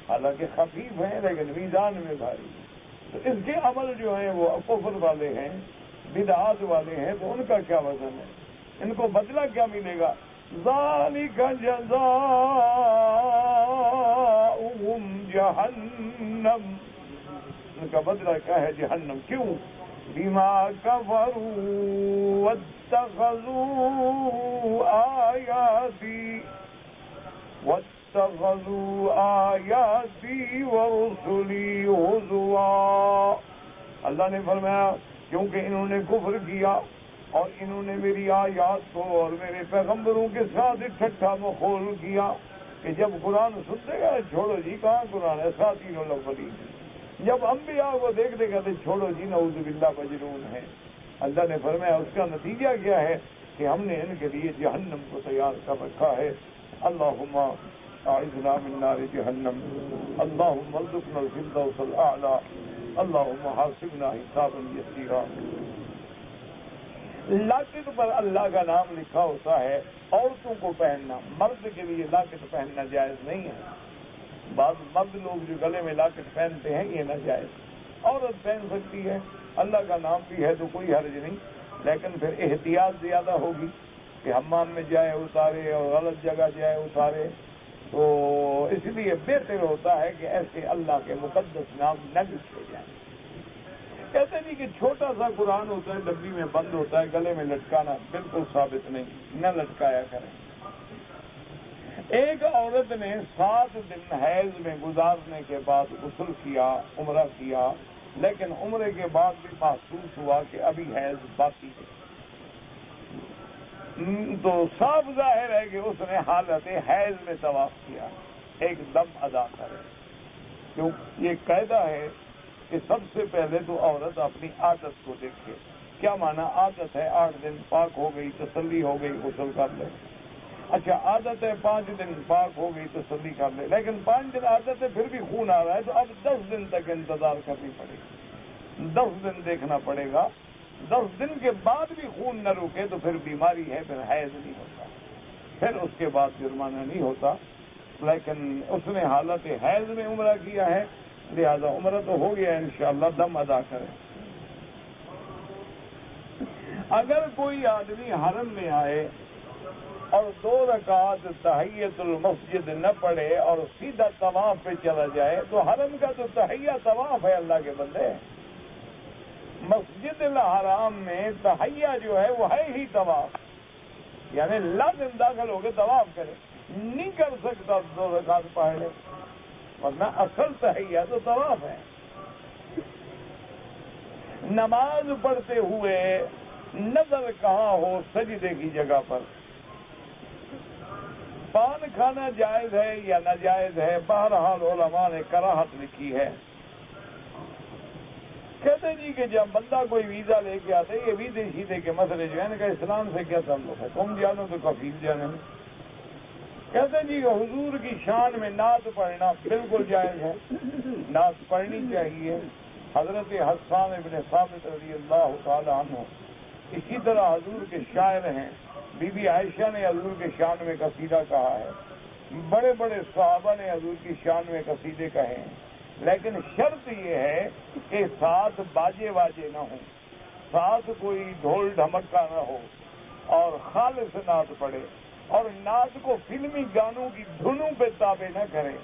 حالانکہ خفیف ہیں لیکن میزان میں بھاری ہے۔ تو اس کے عمل جو ہیں وہ کفر والے ہیں، بدعات والے ہیں، تو ان کا کیا وزن ہے؟ ان کو بدلہ کیا ملے گا؟ ذالک جزاؤہم جہنم، ان کا بدلہ کیا ہے؟ جہنم۔ کیوں؟ بما کفروا واتخذوا آیاتی، وَاتَّخَذُوا آيَاتِي وَرُسُلِي هُزُوًا۔ اللہ نے فرمایا کیونکہ انہوں نے کفر کیا اور انہوں نے میری آیات کو اور میرے پیغمبروں کے ساتھ ٹھٹھا مخول کیا کہ جب قرآن سنتے گا چھوڑو جی کہاں قرآن ہے، اساطیر الاولین، جب انبیاء کو دیکھتے کہتے چھوڑو جی نعوذ باللہ مجنون ہے۔ اللہ نے فرمایا اس کا نتیجہ کیا ہے کہ ہم نے ان کے لیے جہنم کو تیار کر رکھا ہے۔ اللہم اعذنا من نار جہنم، اللہم ارزقنا الفردوس الاعلی، اللہم حاسبنا حسابا یسیرا۔ لاکٹ پر اللہ کا نام لکھا ہوتا ہے، عورتوں کو پہننا، مرد کے لیے لاکٹ پہننا جائز نہیں ہے۔ بعض مرد لوگ جو گلے میں لاکٹ پہنتے ہیں یہ ناجائز، عورت پہن سکتی ہے، اللہ کا نام بھی ہے تو کوئی حرج نہیں، لیکن پھر احتیاط زیادہ ہوگی کہ حمام میں جائے اتارے اور غلط جگہ جائے اتارے، تو اس لیے بہتر ہوتا ہے کہ ایسے اللہ کے مقدس نام نہ لکھے جائیں۔ کہتے نہیں کہ چھوٹا سا قرآن ہوتا ہے ڈبی میں بند ہوتا ہے، گلے میں لٹکانا بالکل ثابت نہیں، نہ لٹکایا کریں۔ ایک عورت نے 7 دن حیض میں گزارنے کے بعد غسل کیا، عمرہ کیا، لیکن عمرے کے بعد بھی محسوس ہوا کہ ابھی حیض باقی ہے، تو صاف ظاہر ہے کہ اس نے حالت حیض میں طواف کیا، ایک دم ادا کرے۔ کیوں یہ قاعدہ ہے کہ سب سے پہلے تو عورت اپنی عادت کو دیکھے۔ کیا مانا عادت ہے 8 دن پاک ہو گئی تسلی ہو گئی غسل کر لے، اچھا عادت ہے 5 دن پاک ہو گئی تسلی کر لے، لیکن 5 دن عادت ہے پھر بھی خون آ رہا ہے تو اب 10 دن تک انتظار کرنی پڑے گی، 10 دن دیکھنا پڑے گا، 10 دن کے بعد بھی خون نہ رکے تو پھر بیماری ہے، پھر حیض نہیں ہوتا، پھر اس کے بعد جرمانہ نہیں ہوتا۔ لیکن اس نے حالت حیض میں عمرہ کیا ہے، لہذا عمرہ تو ہو گیا، انشاءاللہ دم ادا کرے۔ اگر کوئی آدمی حرم میں آئے اور 2 رکعت تحیۃ المسجد نہ پڑھے اور سیدھا طواف پہ چلا جائے تو حرم کا تو تحیہ طواف ہے، اللہ کے بندے، مسجد الحرام میں تحیہ جو ہے وہ ہے ہی طواف، یعنی لازم داخل ہو کے طواف کرے، نہیں کر سکتا 2 رکعت پڑھ لے، ورنہ اصل تحیہ تو طواف ہے۔ نماز پڑھتے ہوئے نظر کہاں ہو سجدے کی جگہ پر، پان کھانا جائز ہے یا ناجائز ہے، بہرحال علماء نے کراہت لکھی ہے۔ کہتے جی کہ جب بندہ کوئی ویزا لے کے آتے، یہ ویزے شیدے کے مسئلے جو ہے ان کا اسلام سے کیا تعلق ہے، تم جانو تو کفیل جانے میں۔ کہتے جی کہ حضور کی شان میں نعت پڑھنا بالکل جائز ہے، نعت پڑھنی چاہیے۔ حضرت حسان ابن ثابت رضی اللہ تعالی عنہ اسی طرح حضور کے شاعر ہیں، بی بی عائشہ نے حضور کے شان میں قصیدہ کہا ہے، بڑے بڑے صحابہ نے حضور کی شان میں قصیدے کہے ہیں، لیکن شرط یہ ہے کہ ساتھ باجے واجے نہ ہوں، ساتھ کوئی ڈھول ڈھمکا نہ ہو، اور خالص نعت پڑھے، اور نعت کو فلمی گانوں کی دھنوں پہ تابع نہ کرے،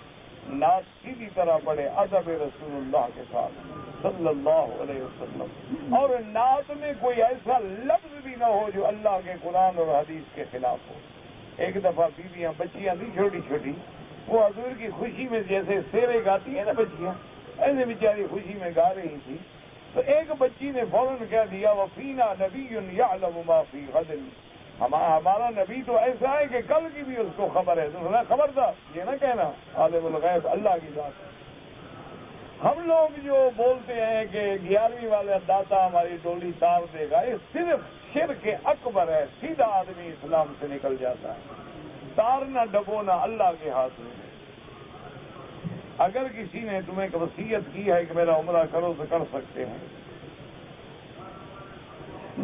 نعت سیدھی طرح پڑھے ادب رسول اللہ کے ساتھ صلی اللہ علیہ وسلم، اور نعت میں کوئی ایسا لفظ بھی نہ ہو جو اللہ کے قرآن اور حدیث کے خلاف ہو۔ ایک دفعہ بیویاں بچیاں تھیں چھوٹی چھوٹی، وہ حضور کی خوشی میں جیسے سیرے گاتی ہیں نا بچیاں، ایسے بیچاری خوشی میں گا رہی تھی، تو ایک بچی نے فوراً کہہ دیا وَفِينَا نَبِيٌّ يَعْلَمُ مَا فِي غَدٍ، ہمارا نبی تو ایسا ہے کہ کل کی بھی اس کو خبر ہے، تو خبردار یہ نہ کہنا عالم الغیب اللہ کی ذات۔ ہم لوگ جو بولتے ہیں کہ 11ویں والا داتا ہماری ڈولی تار دے گا، یہ صرف شرک اکبر ہے، سیدھا آدمی اسلام سے نکل جاتا ہے، تارنا ڈبونا اللہ کے ہاتھ میں۔ اگر کسی نے تمہیں وصیت کی ہے کہ میرا عمرہ کرو تو کر سکتے ہیں۔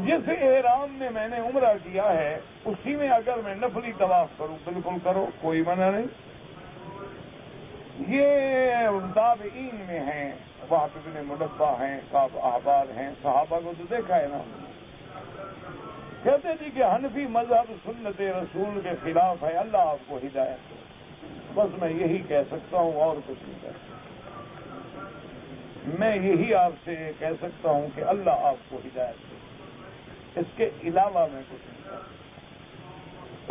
جس احرام میں میں نے عمرہ کیا ہے اسی میں اگر میں نفلی طواف کروں بالکل کرو، کوئی منع نہیں۔ یہ تابعین میں ہیں، وہب بن منبہ ہیں، کعب احبار ہیں، صحابہ کو تو دیکھا ہے نا۔ کہتے جی کہ حنفی مذہب سنت رسول کے خلاف ہے، اللہ آپ کو ہدایت دے، بس میں یہی کہہ سکتا ہوں اور کچھ نہیں کہہ سکتا۔ میں یہی آپ سے کہہ سکتا ہوں کہ اللہ آپ کو ہدایت دے، اس کے علاوہ میں کچھ نہیں کہہ سکتا۔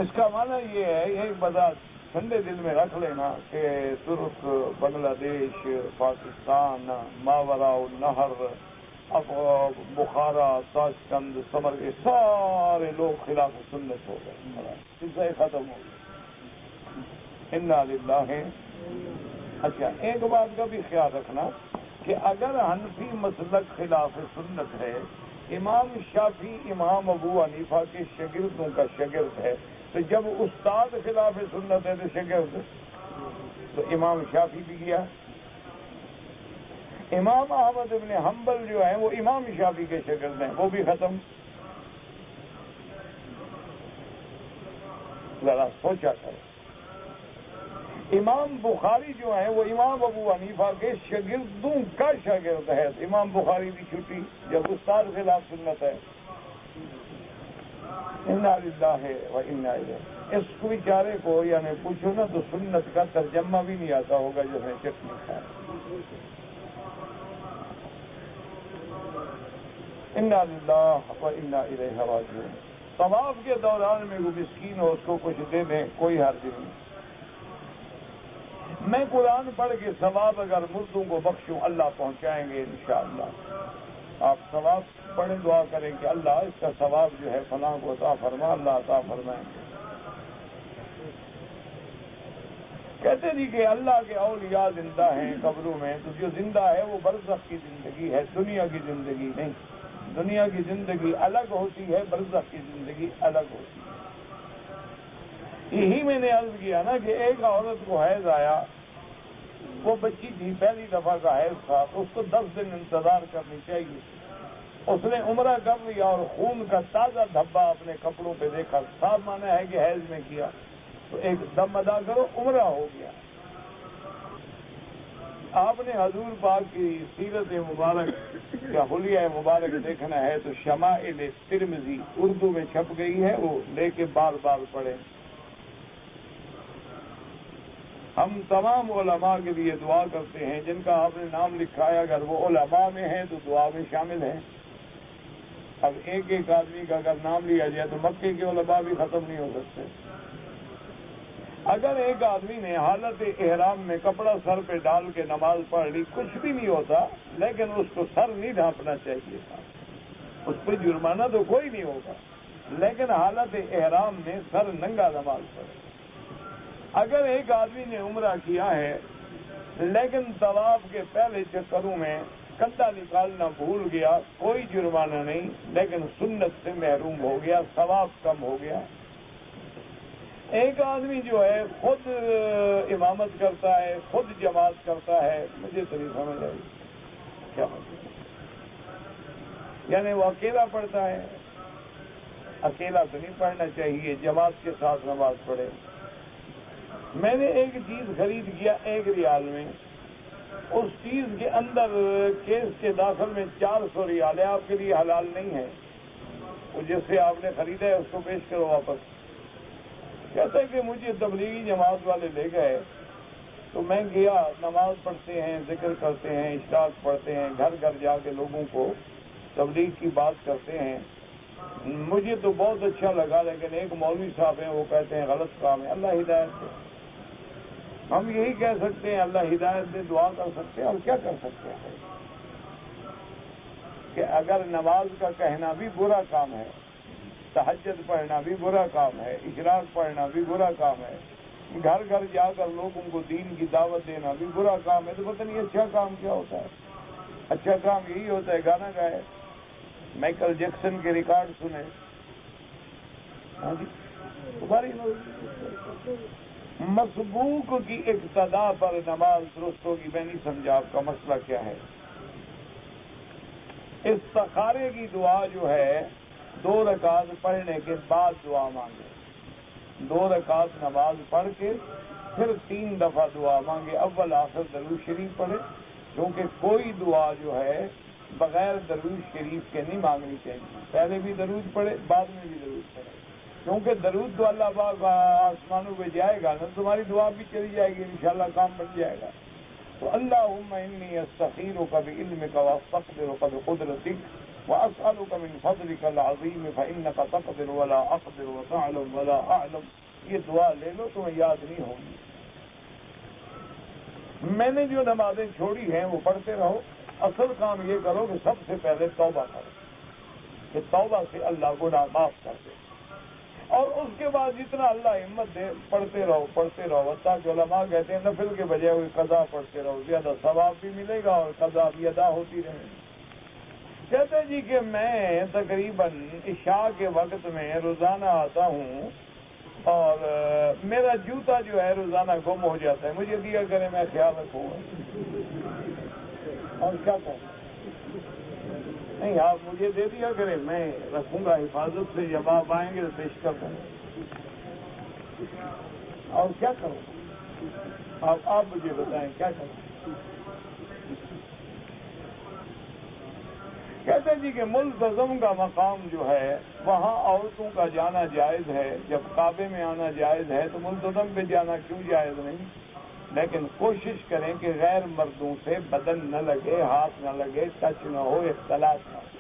اس کا معنی یہ ہے، یہ بتا ٹھنڈے دل میں رکھ لینا کہ ترک، بنگلہ دیش، پاکستان، ماورا النہر، بخارا، تاشقند، سمر کے سارے لوگ خلاف سنت ہو گئے، سلسلہ ختم ہو گیا۔ انا للہ۔ اچھا، ایک بات کا بھی خیال رکھنا کہ اگر حنفی مسلک خلاف سنت ہے، امام شافعی امام ابو حنیفہ کے شاگردوں کا شاگرد ہے، تو جب استاد خلاف سنت ہے تو شاگرد، تو امام شافعی بھی گیا۔ امام احمد ابن حنبل جو ہیں وہ امام شافعی کے شاگرد ہیں، وہ بھی ختم۔ ذرا سوچا کرو۔ امام بخاری جو ہیں وہ امام ابو حنیفہ کے شاگردوں کا شاگرد ہے، امام بخاری بھی چھٹی جب استاد خلاف سنت ہے۔ انا للہ و انا الیہ۔ اس کو بیچارے کو یعنی پوچھو نا تو سنت کا ترجمہ بھی نہیں آتا ہوگا جس نے چٹنی کھائی۔ انا للہ و انا الیہ راجعون۔ طواف کے دوران میں وہ مسکین ہو اس کو کچھ دے دیں، کوئی حرج نہیں۔ میں قرآن پڑھ کے ثواب اگر مردوں کو بخشوں اللہ پہنچائیں گے انشاءاللہ۔ آپ ثواب پڑھیں، دعا کریں کہ اللہ اس کا ثواب جو ہے فلاں کو عطا فرما، اللہ عطا فرمائیں گے۔ کہتے نہیں کہ اللہ کے اولیاء زندہ ہیں قبروں میں، تو جو زندہ ہے وہ برزخ کی زندگی ہے، دنیا کی زندگی نہیں۔ دنیا کی زندگی الگ ہوتی ہے، برزخ کی زندگی الگ ہوتی ہے۔ یہی میں نے عرض کیا نا کہ ایک عورت کو حیض آیا، وہ بچی تھی، پہلی دفعہ کا حیض تھا، اس کو 10 دن انتظار کرنی چاہیے۔ اس نے عمرہ کر لیا اور خون کا تازہ دھبا اپنے کپڑوں پہ دیکھا، صاف مانا ہے کہ حیض میں کیا، تو ایک دم ادا کرو، عمرہ ہو گیا۔ آپ نے حضور پاک کی سیرت مبارک یا حلیہ مبارک دیکھنا ہے تو شمائل ترمذی اردو میں چھپ گئی ہے، وہ لے کے بار بار پڑھیں۔ ہم تمام علماء کے لیے دعا کرتے ہیں جن کا آپ نے نام لکھا ہے، اگر وہ علماء میں ہیں تو دعا میں شامل ہیں۔ اب ایک ایک آدمی کا اگر نام لیا جائے تو مکے کے علماء بھی ختم نہیں ہو سکتے۔ اگر ایک آدمی نے حالت احرام میں کپڑا سر پہ ڈال کے نماز پڑھ لی، کچھ بھی نہیں ہوتا، لیکن اس کو سر نہیں ڈھانپنا چاہیے تھا، اس پہ جرمانہ تو کوئی نہیں ہوگا، لیکن حالت احرام میں سر ننگا نماز پڑھے۔ اگر ایک آدمی نے عمرہ کیا ہے لیکن طواف کے پہلے چکروں میں کندھا نکالنا بھول گیا، کوئی جرمانہ نہیں، لیکن سنت سے محروم ہو گیا، ثواب کم ہو گیا۔ ایک آدمی جو ہے خود امامت کرتا ہے، خود جماعت کرتا ہے، مجھے تو نہیں سمجھ آئی کیا مطلب، یعنی وہ اکیلا پڑھتا ہے۔ اکیلا تو نہیں پڑھنا چاہیے، جماعت کے ساتھ نماز پڑھے۔ میں نے ایک چیز خرید کیا 1 ریال میں، اس چیز کے اندر کیس کے داخل میں 400 ریال ہے، آپ کے لیے حلال نہیں ہے، وہ جس سے آپ نے خریدا ہے اس کو پیش کرو واپس۔ کہتا ہے کہ مجھے تبلیغی جماعت والے لے گئے تو میں گیا، نماز پڑھتے ہیں، ذکر کرتے ہیں، اشراق پڑھتے ہیں، گھر گھر جا کے لوگوں کو تبلیغ کی بات کرتے ہیں، مجھے تو بہت اچھا لگا، لیکن ایک مولوی صاحب ہیں وہ کہتے ہیں غلط کام ہے، اللہ ہدایت دے۔ ہم یہی کہہ سکتے ہیں اللہ ہدایت دے، دعا کر سکتے ہیں، اور کیا کر سکتے ہیں کہ اگر نماز کا کہنا بھی برا کام ہے، تہجد پڑھنا بھی برا کام ہے، اشراق پڑھنا بھی برا کام ہے، گھر گھر جا کر لوگوں کو دین کی دعوت دینا بھی برا کام ہے، تو پتہ نہیں اچھا کام کیا ہوتا ہے؟ اچھا کام یہی ہوتا ہے گانا گائے، مائیکل جیکسن کے ریکارڈ سنے۔ ہاں جی، تمہاری مسبوق کی اقتداء پر نماز درست ہوگی، میں نہیں سمجھا آپ کا مسئلہ کیا ہے۔ استخارے کی دعا جو ہے 2 رکعت پڑھنے کے بعد دعا مانگے، 2 رکعت نماز پڑھ کے پھر 3 دفعہ دعا مانگے، اول آخر درود شریف پڑھے، کیونکہ کوئی دعا جو ہے بغیر درود شریف کے نہیں مانگنی چاہیے، پہلے بھی درود پڑھے بعد میں بھی درود پڑھے، کیونکہ درود تو اللہ پاک آسمانوں پہ جائے گا نا، تمہاری دعا بھی چلی جائے گی، انشاءاللہ کام بن جائے گا۔ تو اللہم انی استخیرک بعلمک واستقدرک بقدرتک واسألک من فضلک العظیم فانک تقدر ولا اقدر وتعلم ولا اعلم یہ دعا لے لو تمہیں یاد نہیں ہوگی. میں نے جو نمازیں چھوڑی ہیں وہ پڑھتے رہو. اصل کام یہ کرو کہ سب سے پہلے توبہ کرو کہ توبہ سے اللہ گناہ معاف کر دے, اور اس کے بعد جتنا اللہ ہمت دے پڑھتے رہو پڑھتے رہو. حتیٰ کہ علماء کہتے ہیں نفل کے بجائے کوئی قضا پڑھتے رہو, زیادہ ثواب بھی ملے گا اور قضا بھی ادا ہوتی رہے گی. کہتے جی کہ میں تقریباً عشاء کے وقت میں روزانہ آتا ہوں اور میرا جوتا جو ہے روزانہ گم ہو جاتا ہے, مجھے دیا کریں میں خیال رکھوں گا. اور کیا کریں؟ نہیں آپ مجھے دے دیا کریں, میں رکھوں گا حفاظت سے, جب آپ آئیں گے تو پیش کر دیں. اور کیا کروں آپ مجھے بتائیں کیا کروں. کہتے ہیں جی کہ ملتزم کا مقام جو ہے وہاں عورتوں کا جانا جائز ہے. جب کعبے میں آنا جائز ہے تو ملتزم پہ جانا کیوں جائز نہیں؟ لیکن کوشش کریں کہ غیر مردوں سے بدن نہ لگے, ہاتھ نہ لگے, ٹچ نہ ہو, اختلاط نہ ہو.